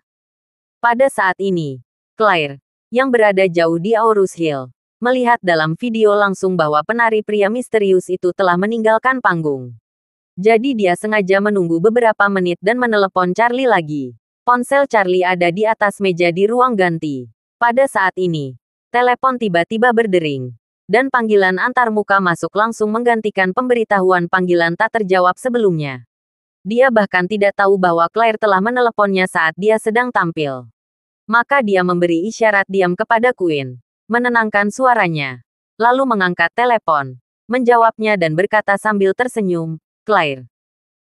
Pada saat ini, Claire, yang berada jauh di Aorus Hill, melihat dalam video langsung bahwa penari pria misterius itu telah meninggalkan panggung. Jadi dia sengaja menunggu beberapa menit dan menelepon Charlie lagi. Ponsel Charlie ada di atas meja di ruang ganti. Pada saat ini, telepon tiba-tiba berdering. Dan panggilan antarmuka masuk langsung menggantikan pemberitahuan panggilan tak terjawab sebelumnya. Dia bahkan tidak tahu bahwa Claire telah meneleponnya saat dia sedang tampil. Maka dia memberi isyarat diam kepada Queen, menenangkan suaranya. Lalu mengangkat telepon, menjawabnya dan berkata sambil tersenyum, "Claire."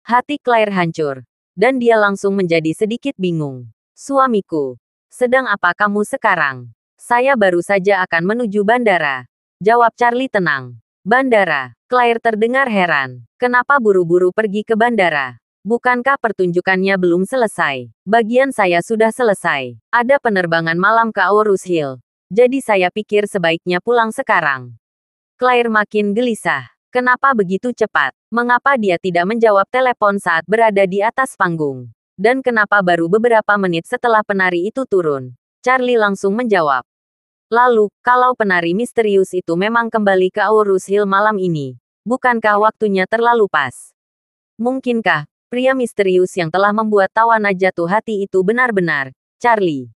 Hati Claire hancur. Dan dia langsung menjadi sedikit bingung. "Suamiku, sedang apa kamu sekarang?" "Saya baru saja akan menuju bandara," jawab Charlie tenang. Bandara. Claire terdengar heran. Kenapa buru-buru pergi ke bandara? Bukankah pertunjukannya belum selesai? Bagian saya sudah selesai. Ada penerbangan malam ke Aurus Hill. Jadi saya pikir sebaiknya pulang sekarang. Claire makin gelisah. Kenapa begitu cepat? Mengapa dia tidak menjawab telepon saat berada di atas panggung? Dan kenapa baru beberapa menit setelah penari itu turun? Charlie langsung menjawab. Lalu, kalau penari misterius itu memang kembali ke Aurus Hill malam ini, bukankah waktunya terlalu pas? Mungkinkah pria misterius yang telah membuat Tawana jatuh hati itu benar-benar Charlie?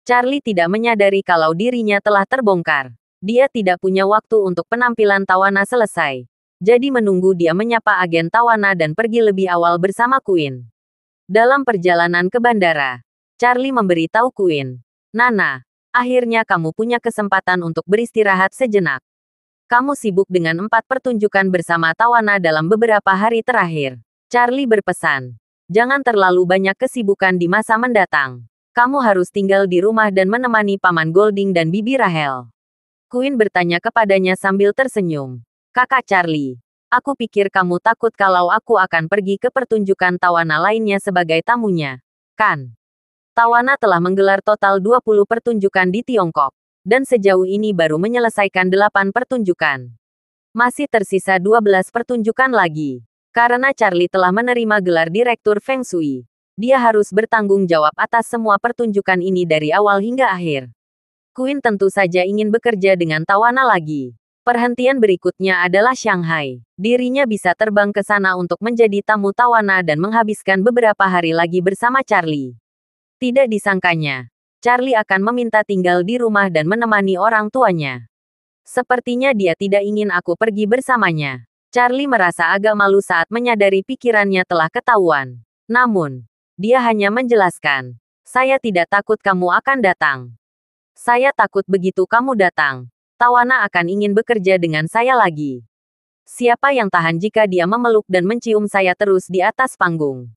Charlie tidak menyadari kalau dirinya telah terbongkar. Dia tidak punya waktu untuk penampilan Tawana selesai. Jadi menunggu dia menyapa agen Tawana dan pergi lebih awal bersama Queen. Dalam perjalanan ke bandara, Charlie memberitahu Queen, "Nana, akhirnya kamu punya kesempatan untuk beristirahat sejenak. Kamu sibuk dengan 4 pertunjukan bersama Tawana dalam beberapa hari terakhir." Charlie berpesan, "Jangan terlalu banyak kesibukan di masa mendatang. Kamu harus tinggal di rumah dan menemani Paman Golding dan Bibi Rahel." Queen bertanya kepadanya sambil tersenyum. "Kakak Charlie, aku pikir kamu takut kalau aku akan pergi ke pertunjukan Tawana lainnya sebagai tamunya, kan? Tawana telah menggelar total 20 pertunjukan di Tiongkok, dan sejauh ini baru menyelesaikan 8 pertunjukan. Masih tersisa 12 pertunjukan lagi. Karena Charlie telah menerima gelar Direktur Feng Shui, dia harus bertanggung jawab atas semua pertunjukan ini dari awal hingga akhir." Queen tentu saja ingin bekerja dengan Tawana lagi. Perhentian berikutnya adalah Shanghai. Dirinya bisa terbang ke sana untuk menjadi tamu Tawana dan menghabiskan beberapa hari lagi bersama Charlie. Tidak disangkanya, Charlie akan meminta tinggal di rumah dan menemani orang tuanya. "Sepertinya dia tidak ingin aku pergi bersamanya." Charlie merasa agak malu saat menyadari pikirannya telah ketahuan. Namun, dia hanya menjelaskan, "Saya tidak takut kamu akan datang. Saya takut begitu kamu datang, Tawana akan ingin bekerja dengan saya lagi. Siapa yang tahan jika dia memeluk dan mencium saya terus di atas panggung?"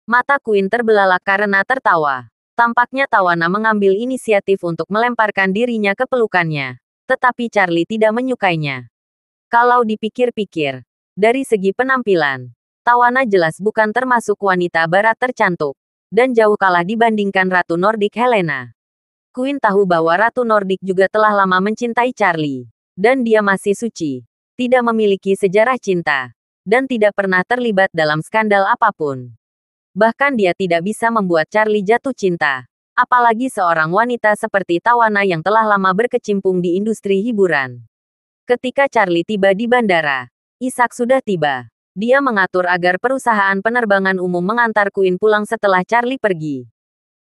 Mata Queen terbelalak karena tertawa. Tampaknya Tawana mengambil inisiatif untuk melemparkan dirinya ke pelukannya. Tetapi Charlie tidak menyukainya. Kalau dipikir-pikir, dari segi penampilan, Tawana jelas bukan termasuk wanita barat tercantik, dan jauh kalah dibandingkan Ratu Nordik Helena. Queen tahu bahwa Ratu Nordik juga telah lama mencintai Charlie, dan dia masih suci, tidak memiliki sejarah cinta, dan tidak pernah terlibat dalam skandal apapun. Bahkan dia tidak bisa membuat Charlie jatuh cinta, apalagi seorang wanita seperti Tawana yang telah lama berkecimpung di industri hiburan. Ketika Charlie tiba di bandara, Ishak sudah tiba. Dia mengatur agar perusahaan penerbangan umum mengantar Queen pulang setelah Charlie pergi.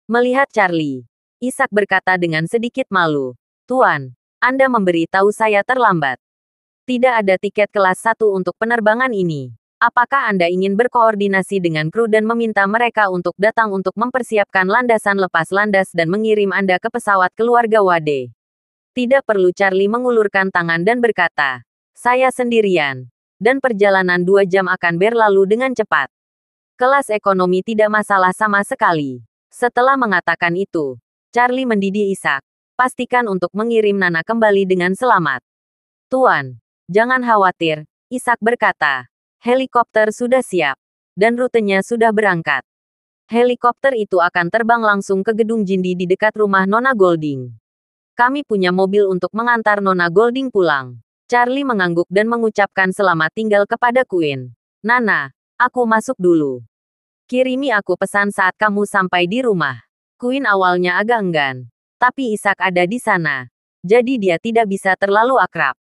Melihat Charlie, Ishak berkata dengan sedikit malu, "Tuan, Anda memberitahu saya terlambat. Tidak ada tiket kelas 1 untuk penerbangan ini. Apakah Anda ingin berkoordinasi dengan kru dan meminta mereka untuk datang untuk mempersiapkan landasan lepas landas dan mengirim Anda ke pesawat keluarga Wade?" Tidak perlu. Charlie mengulurkan tangan dan berkata, "Saya sendirian. Dan perjalanan 2 jam akan berlalu dengan cepat. Kelas ekonomi tidak masalah sama sekali." Setelah mengatakan itu, Charlie mendidih Ishak. "Pastikan untuk mengirim Nana kembali dengan selamat." "Tuan, jangan khawatir," Ishak berkata. "Helikopter sudah siap, dan rutenya sudah berangkat. Helikopter itu akan terbang langsung ke gedung Jindi di dekat rumah Nona Golding. Kami punya mobil untuk mengantar Nona Golding pulang." Charlie mengangguk dan mengucapkan selamat tinggal kepada Queen. "Nana, aku masuk dulu. Kirimi aku pesan saat kamu sampai di rumah." Queen awalnya agak enggan, tapi Ishak ada di sana, jadi dia tidak bisa terlalu akrab.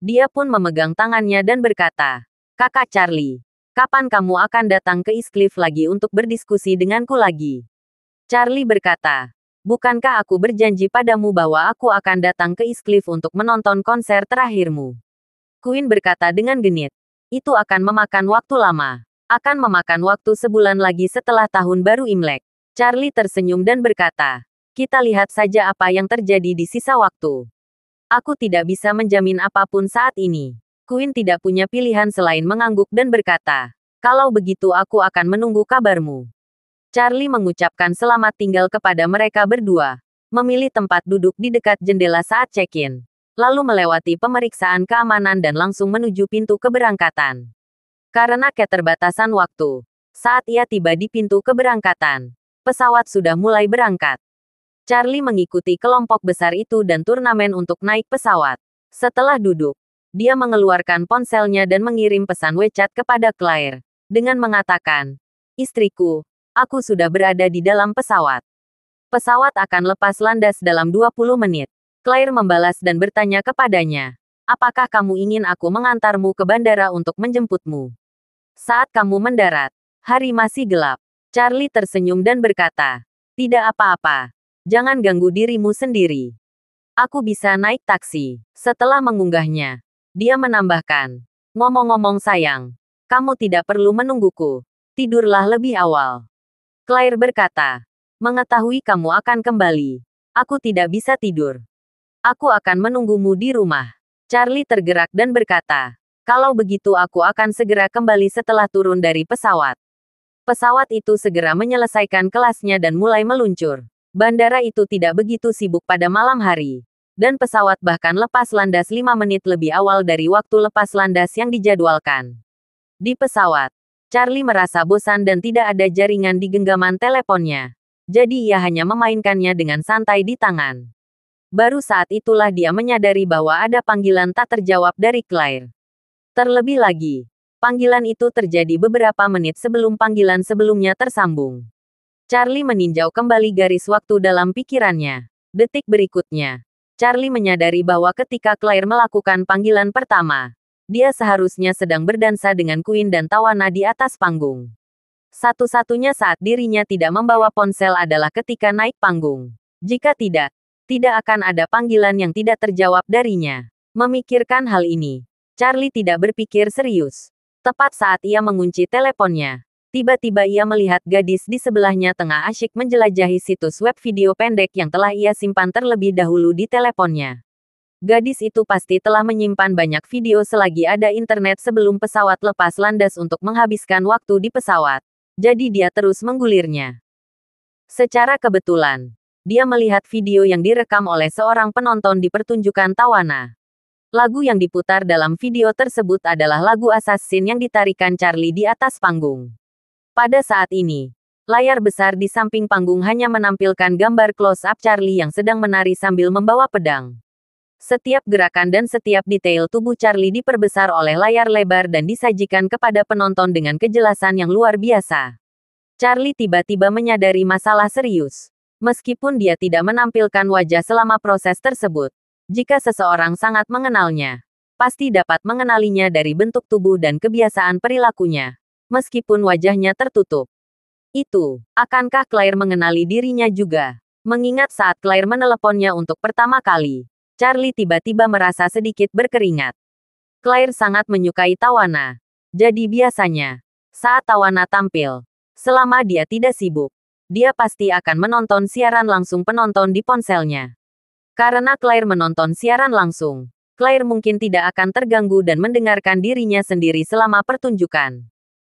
Dia pun memegang tangannya dan berkata, "Kakak Charlie, kapan kamu akan datang ke East Cliff lagi untuk berdiskusi denganku lagi?" Charlie berkata, "Bukankah aku berjanji padamu bahwa aku akan datang ke East Cliff untuk menonton konser terakhirmu?" Queen berkata dengan genit, "Itu akan memakan waktu lama. Akan memakan waktu sebulan lagi setelah tahun baru Imlek." Charlie tersenyum dan berkata, "Kita lihat saja apa yang terjadi di sisa waktu. Aku tidak bisa menjamin apapun saat ini." Queen tidak punya pilihan selain mengangguk dan berkata, "Kalau begitu aku akan menunggu kabarmu." Charlie mengucapkan selamat tinggal kepada mereka berdua, memilih tempat duduk di dekat jendela saat check-in, lalu melewati pemeriksaan keamanan dan langsung menuju pintu keberangkatan. Karena keterbatasan waktu, saat ia tiba di pintu keberangkatan, pesawat sudah mulai berangkat. Charlie mengikuti kelompok besar itu dan turnamen untuk naik pesawat. Setelah duduk, dia mengeluarkan ponselnya dan mengirim pesan WeChat kepada Claire, dengan mengatakan, "Istriku, aku sudah berada di dalam pesawat. Pesawat akan lepas landas dalam 20 menit." Claire membalas dan bertanya kepadanya, "Apakah kamu ingin aku mengantarmu ke bandara untuk menjemputmu? Saat kamu mendarat, hari masih gelap." Charlie tersenyum dan berkata, "Tidak apa-apa. Jangan ganggu dirimu sendiri. Aku bisa naik taksi." Setelah mengunggahnya, dia menambahkan, "Ngomong-ngomong sayang, kamu tidak perlu menungguku. Tidurlah lebih awal." Claire berkata, "Mengetahui kamu akan kembali, aku tidak bisa tidur. Aku akan menunggumu di rumah." Charlie tergerak dan berkata, "Kalau begitu aku akan segera kembali setelah turun dari pesawat." Pesawat itu segera menyelesaikan kelasnya dan mulai meluncur. Bandara itu tidak begitu sibuk pada malam hari, dan pesawat bahkan lepas landas 5 menit lebih awal dari waktu lepas landas yang dijadwalkan. Di pesawat, Charlie merasa bosan dan tidak ada jaringan di genggaman teleponnya. Jadi ia hanya memainkannya dengan santai di tangan. Baru saat itulah dia menyadari bahwa ada panggilan tak terjawab dari Claire. Terlebih lagi, panggilan itu terjadi beberapa menit sebelum panggilan sebelumnya tersambung. Charlie meninjau kembali garis waktu dalam pikirannya. Detik berikutnya, Charlie menyadari bahwa ketika Claire melakukan panggilan pertama, dia seharusnya sedang berdansa dengan Queen dan Tawana di atas panggung. Satu-satunya saat dirinya tidak membawa ponsel adalah ketika naik panggung. Jika tidak, tidak akan ada panggilan yang tidak terjawab darinya. Memikirkan hal ini, Charlie tidak berpikir serius. Tepat saat ia mengunci teleponnya, tiba-tiba ia melihat gadis di sebelahnya tengah asyik menjelajahi situs web video pendek yang telah ia simpan terlebih dahulu di teleponnya. Gadis itu pasti telah menyimpan banyak video selagi ada internet sebelum pesawat lepas landas untuk menghabiskan waktu di pesawat. Jadi dia terus menggulirnya. Secara kebetulan, dia melihat video yang direkam oleh seorang penonton di pertunjukan Tawana. Lagu yang diputar dalam video tersebut adalah lagu Assassin yang ditarikan Charlie di atas panggung. Pada saat ini, layar besar di samping panggung hanya menampilkan gambar close-up Charlie yang sedang menari sambil membawa pedang. Setiap gerakan dan setiap detail tubuh Charlie diperbesar oleh layar lebar dan disajikan kepada penonton dengan kejelasan yang luar biasa. Charlie tiba-tiba menyadari masalah serius. Meskipun dia tidak menampilkan wajah selama proses tersebut, jika seseorang sangat mengenalnya, pasti dapat mengenalinya dari bentuk tubuh dan kebiasaan perilakunya. Meskipun wajahnya tertutup. Akankah Claire mengenali dirinya juga? Mengingat saat Claire meneleponnya untuk pertama kali, Charlie tiba-tiba merasa sedikit berkeringat. Claire sangat menyukai Tawana. Jadi biasanya, saat Tawana tampil, selama dia tidak sibuk, dia pasti akan menonton siaran langsung penonton di ponselnya. Karena Claire menonton siaran langsung, Claire mungkin tidak akan terganggu dan mendengarkan dirinya sendiri selama pertunjukan.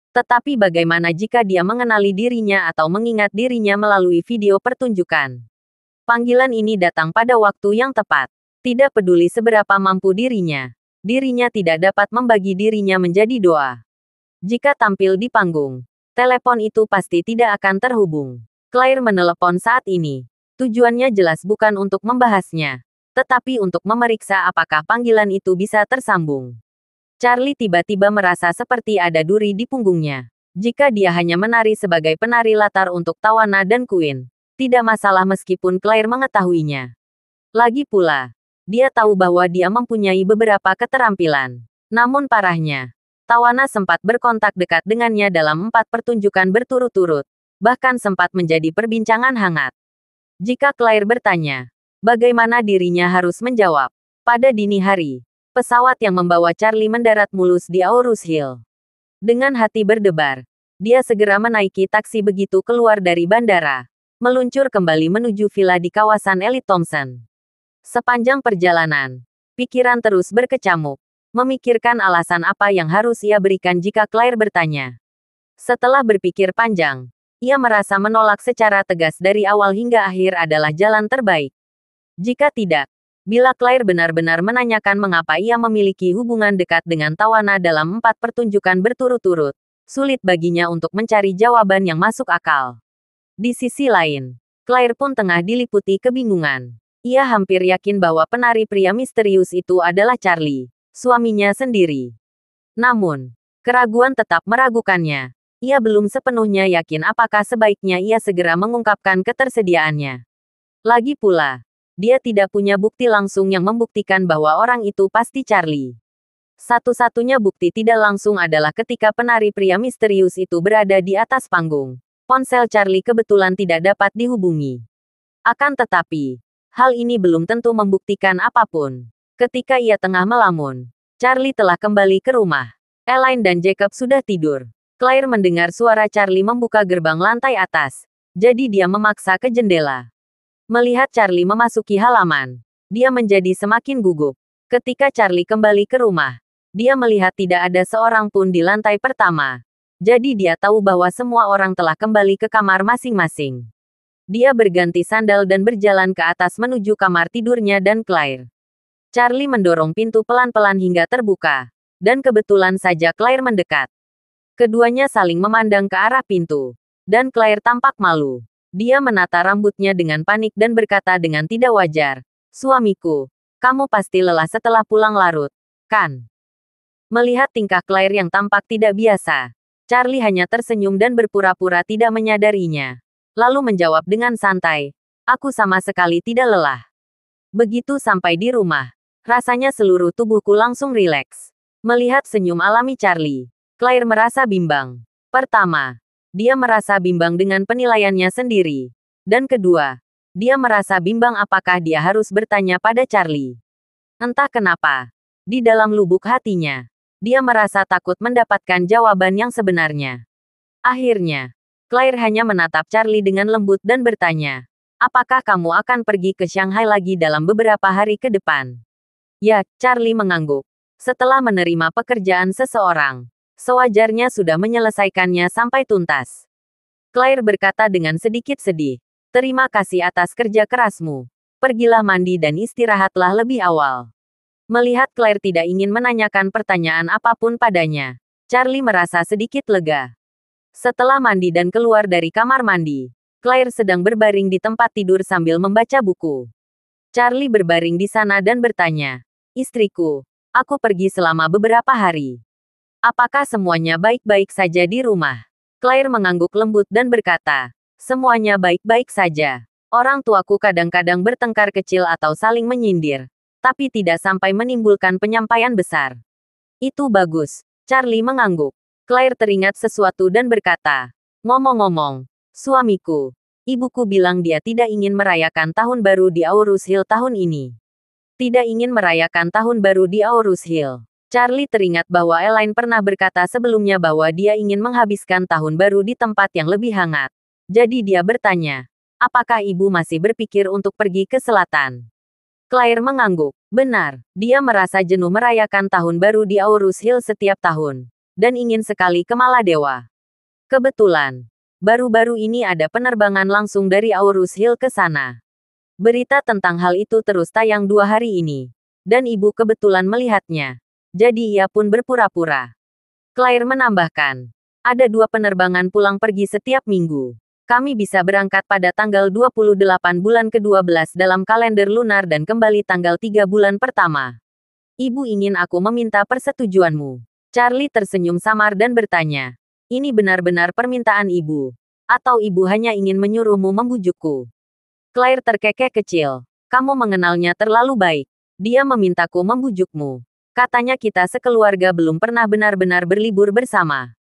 Tetapi bagaimana jika dia mengenali dirinya atau mengingat dirinya melalui video pertunjukan? Panggilan ini datang pada waktu yang tepat. Tidak peduli seberapa mampu dirinya tidak dapat membagi dirinya menjadi dua. Jika tampil di panggung, telepon itu pasti tidak akan terhubung. Claire menelepon saat ini. Tujuannya jelas bukan untuk membahasnya, tetapi untuk memeriksa apakah panggilan itu bisa tersambung. Charlie tiba-tiba merasa seperti ada duri di punggungnya. Jika dia hanya menari sebagai penari latar untuk Tawana dan Queen, tidak masalah meskipun Claire mengetahuinya. Lagi pula, dia tahu bahwa dia mempunyai beberapa keterampilan. Namun parahnya, Tawana sempat berkontak dekat dengannya dalam 4 pertunjukan berturut-turut, bahkan sempat menjadi perbincangan hangat. Jika Claire bertanya, bagaimana dirinya harus menjawab? Pada dini hari, pesawat yang membawa Charlie mendarat mulus di Aurus Hill. Dengan hati berdebar, dia segera menaiki taksi begitu keluar dari bandara, meluncur kembali menuju villa di kawasan Elit Thompson. Sepanjang perjalanan, pikiran terus berkecamuk, memikirkan alasan apa yang harus ia berikan jika Claire bertanya. Setelah berpikir panjang, ia merasa menolak secara tegas dari awal hingga akhir adalah jalan terbaik. Jika tidak, Bila Claire benar-benar menanyakan mengapa ia memiliki hubungan dekat dengan Tawana dalam 4 pertunjukan berturut-turut, sulit baginya untuk mencari jawaban yang masuk akal. Di sisi lain, Claire pun tengah diliputi kebingungan. Ia hampir yakin bahwa penari pria misterius itu adalah Charlie, suaminya sendiri. Namun, keraguan tetap meragukannya. Ia belum sepenuhnya yakin apakah sebaiknya ia segera mengungkapkan ketersediaannya. Lagi pula, dia tidak punya bukti langsung yang membuktikan bahwa orang itu pasti Charlie. Satu-satunya bukti tidak langsung adalah ketika penari pria misterius itu berada di atas panggung. Ponsel Charlie kebetulan tidak dapat dihubungi. Akan tetapi, hal ini belum tentu membuktikan apapun. Ketika ia tengah melamun, Charlie telah kembali ke rumah. Elaine dan Jacob sudah tidur. Claire mendengar suara Charlie membuka gerbang lantai atas, jadi dia memaksa ke jendela. Melihat Charlie memasuki halaman, dia menjadi semakin gugup. Ketika Charlie kembali ke rumah, dia melihat tidak ada seorang pun di lantai pertama. Jadi dia tahu bahwa semua orang telah kembali ke kamar masing-masing. Dia berganti sandal dan berjalan ke atas menuju kamar tidurnya dan Claire. Charlie mendorong pintu pelan-pelan hingga terbuka, dan kebetulan saja Claire mendekat. Keduanya saling memandang ke arah pintu, dan Claire tampak malu. Dia menata rambutnya dengan panik dan berkata dengan tidak wajar, "Suamiku, kamu pasti lelah setelah pulang larut, kan?" Melihat tingkah Claire yang tampak tidak biasa, Charlie hanya tersenyum dan berpura-pura tidak menyadarinya. Lalu menjawab dengan santai, "Aku sama sekali tidak lelah." Begitu sampai di rumah, rasanya seluruh tubuhku langsung rileks. Melihat senyum alami Charlie, Claire merasa bimbang. Pertama, dia merasa bimbang dengan penilaiannya sendiri. Dan kedua, dia merasa bimbang apakah dia harus bertanya pada Charlie. Entah kenapa, di dalam lubuk hatinya, dia merasa takut mendapatkan jawaban yang sebenarnya. Akhirnya, Claire hanya menatap Charlie dengan lembut dan bertanya, "Apakah kamu akan pergi ke Shanghai lagi dalam beberapa hari ke depan?" "Ya," Charlie mengangguk. Setelah menerima pekerjaan seseorang, sewajarnya sudah menyelesaikannya sampai tuntas. Claire berkata dengan sedikit sedih, "Terima kasih atas kerja kerasmu. Pergilah mandi dan istirahatlah lebih awal." Melihat Claire tidak ingin menanyakan pertanyaan apapun padanya, Charlie merasa sedikit lega. Setelah mandi dan keluar dari kamar mandi, Claire sedang berbaring di tempat tidur sambil membaca buku. Charlie berbaring di sana dan bertanya, "Istriku, aku pergi selama beberapa hari. Apakah semuanya baik-baik saja di rumah?" Claire mengangguk lembut dan berkata, "Semuanya baik-baik saja. Orang tuaku kadang-kadang bertengkar kecil atau saling menyindir, tapi tidak sampai menimbulkan penyampaian besar." "Itu bagus." Charlie mengangguk. Claire teringat sesuatu dan berkata, "Ngomong-ngomong, suamiku, ibuku bilang dia tidak ingin merayakan tahun baru di Aurus Hill tahun ini." "Tidak ingin merayakan tahun baru di Aurus Hill." Charlie teringat bahwa Elaine pernah berkata sebelumnya bahwa dia ingin menghabiskan tahun baru di tempat yang lebih hangat. Jadi dia bertanya, "Apakah ibu masih berpikir untuk pergi ke selatan?" Claire mengangguk. Benar, dia merasa jenuh merayakan tahun baru di Aurus Hill setiap tahun, dan ingin sekali ke Maladewa. Kebetulan, baru-baru ini ada penerbangan langsung dari Aurus Hill ke sana. Berita tentang hal itu terus tayang 2 hari ini, dan ibu kebetulan melihatnya. Jadi ia pun berpura-pura. Claire menambahkan, "Ada 2 penerbangan pulang pergi setiap minggu. Kami bisa berangkat pada tanggal 28 bulan ke-12 dalam kalender lunar dan kembali tanggal 3 bulan pertama. Ibu ingin aku meminta persetujuanmu." Charlie tersenyum samar dan bertanya, "Ini benar-benar permintaan ibu? Atau ibu hanya ingin menyuruhmu membujukku?" Claire terkekeh kecil. "Kamu mengenalnya terlalu baik. Dia memintaku membujukmu. Katanya kita sekeluarga belum pernah benar-benar berlibur bersama."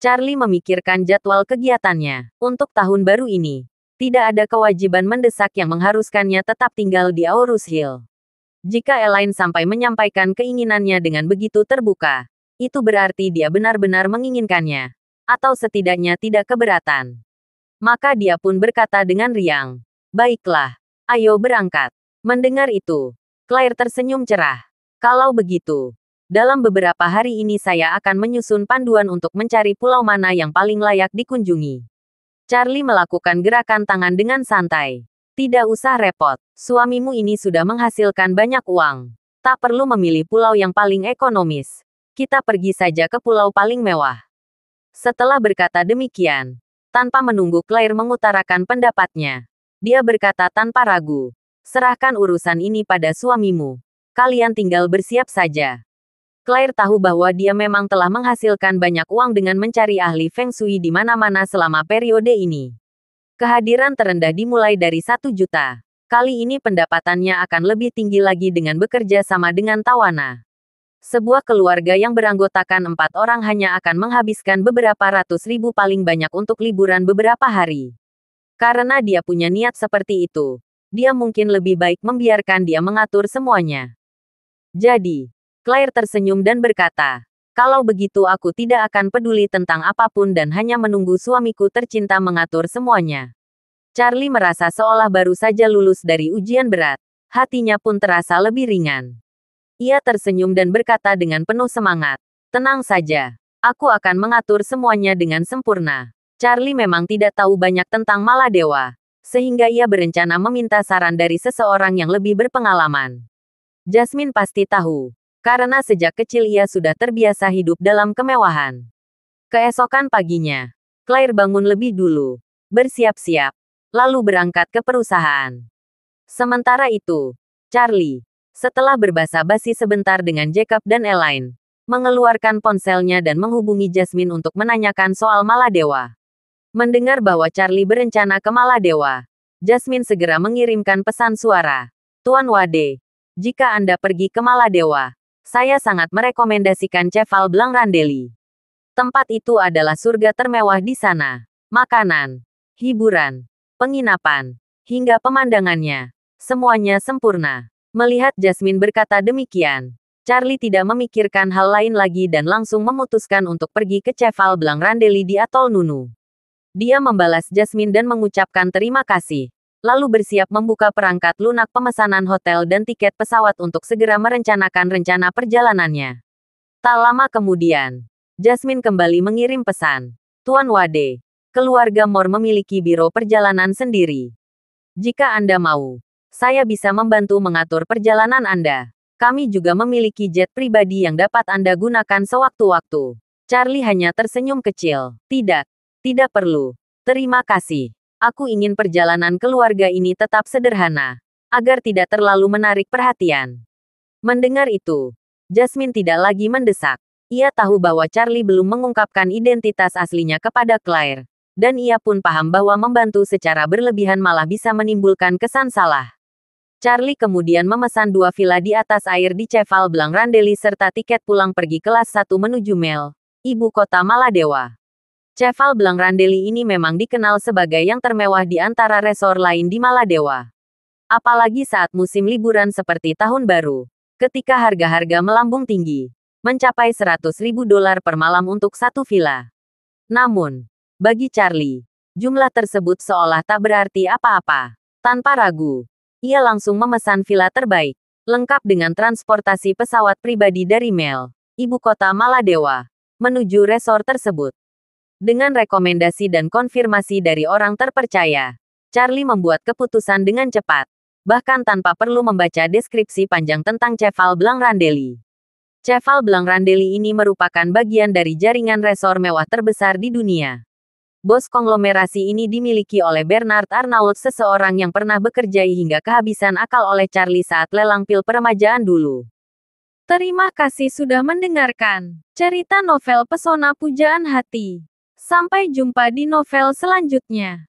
Charlie memikirkan jadwal kegiatannya. Untuk tahun baru ini, tidak ada kewajiban mendesak yang mengharuskannya tetap tinggal di Aurus Hill. Jika Elaine sampai menyampaikan keinginannya dengan begitu terbuka, itu berarti dia benar-benar menginginkannya. Atau setidaknya tidak keberatan. Maka dia pun berkata dengan riang, "Baiklah, ayo berangkat." Mendengar itu, Claire tersenyum cerah. "Kalau begitu, dalam beberapa hari ini saya akan menyusun panduan untuk mencari pulau mana yang paling layak dikunjungi." Charlie melakukan gerakan tangan dengan santai. Tidak usah repot. Suamimu ini sudah menghasilkan banyak uang. Tak perlu memilih pulau yang paling ekonomis. Kita pergi saja ke pulau paling mewah. Setelah berkata demikian, tanpa menunggu Claire mengutarakan pendapatnya, dia berkata tanpa ragu, serahkan urusan ini pada suamimu. Kalian tinggal bersiap saja. Claire tahu bahwa dia memang telah menghasilkan banyak uang dengan mencari ahli Feng Shui di mana-mana selama periode ini. Kehadiran terendah dimulai dari 1 juta. Kali ini pendapatannya akan lebih tinggi lagi dengan bekerja sama dengan Tawana. Sebuah keluarga yang beranggotakan 4 orang hanya akan menghabiskan beberapa ratus ribu paling banyak untuk liburan beberapa hari. Karena dia punya niat seperti itu, dia mungkin lebih baik membiarkan dia mengatur semuanya. Jadi, Claire tersenyum dan berkata, kalau begitu aku tidak akan peduli tentang apapun dan hanya menunggu suamiku tercinta mengatur semuanya. Charlie merasa seolah baru saja lulus dari ujian berat. Hatinya pun terasa lebih ringan. Ia tersenyum dan berkata dengan penuh semangat, tenang saja. Aku akan mengatur semuanya dengan sempurna. Charlie memang tidak tahu banyak tentang Maladewa, sehingga ia berencana meminta saran dari seseorang yang lebih berpengalaman. Jasmine pasti tahu. Karena sejak kecil ia sudah terbiasa hidup dalam kemewahan. Keesokan paginya, Claire bangun lebih dulu, bersiap-siap, lalu berangkat ke perusahaan. Sementara itu, Charlie, setelah berbasa-basi sebentar dengan Jacob dan Elaine, mengeluarkan ponselnya dan menghubungi Jasmine untuk menanyakan soal Maladewa. Mendengar bahwa Charlie berencana ke Maladewa, Jasmine segera mengirimkan pesan suara. Tuan Wade, jika Anda pergi ke Maladewa, saya sangat merekomendasikan Cheval Blanc Randeli. Tempat itu adalah surga termewah di sana. Makanan, hiburan, penginapan, hingga pemandangannya. Semuanya sempurna. Melihat Jasmine berkata demikian, Charlie tidak memikirkan hal lain lagi dan langsung memutuskan untuk pergi ke Cheval Blanc Randeli di Atol Nunu. Dia membalas Jasmine dan mengucapkan terima kasih. Lalu bersiap membuka perangkat lunak pemesanan hotel dan tiket pesawat untuk segera merencanakan rencana perjalanannya. Tak lama kemudian, Jasmine kembali mengirim pesan. Tuan Wade, keluarga Moore memiliki biro perjalanan sendiri. Jika Anda mau, saya bisa membantu mengatur perjalanan Anda. Kami juga memiliki jet pribadi yang dapat Anda gunakan sewaktu-waktu. Charlie hanya tersenyum kecil. Tidak perlu. Terima kasih. Aku ingin perjalanan keluarga ini tetap sederhana, agar tidak terlalu menarik perhatian. Mendengar itu, Jasmine tidak lagi mendesak. Ia tahu bahwa Charlie belum mengungkapkan identitas aslinya kepada Claire, dan ia pun paham bahwa membantu secara berlebihan malah bisa menimbulkan kesan salah. Charlie kemudian memesan 2 villa di atas air di Cheval Blanc Randeli serta tiket pulang pergi kelas 1 menuju Mel, ibu kota Maladewa. Cheval Blanc Randeli ini memang dikenal sebagai yang termewah di antara resor lain di Maladewa. Apalagi saat musim liburan seperti Tahun Baru, ketika harga-harga melambung tinggi, mencapai $100.000 per malam untuk 1 villa. Namun, bagi Charlie, jumlah tersebut seolah tak berarti apa-apa. Tanpa ragu, ia langsung memesan villa terbaik, lengkap dengan transportasi pesawat pribadi dari Mel, ibu kota Maladewa, menuju resor tersebut. Dengan rekomendasi dan konfirmasi dari orang terpercaya, Charlie membuat keputusan dengan cepat, bahkan tanpa perlu membaca deskripsi panjang tentang Cheval Blanc Randeli. Cheval Blanc Randeli ini merupakan bagian dari jaringan resor mewah terbesar di dunia. Bos konglomerasi ini dimiliki oleh Bernard Arnault, seseorang yang pernah bekerja hingga kehabisan akal oleh Charlie saat lelang pil peremajaan dulu. Terima kasih sudah mendengarkan cerita novel Pesona Pujaan Hati. Sampai jumpa di novel selanjutnya.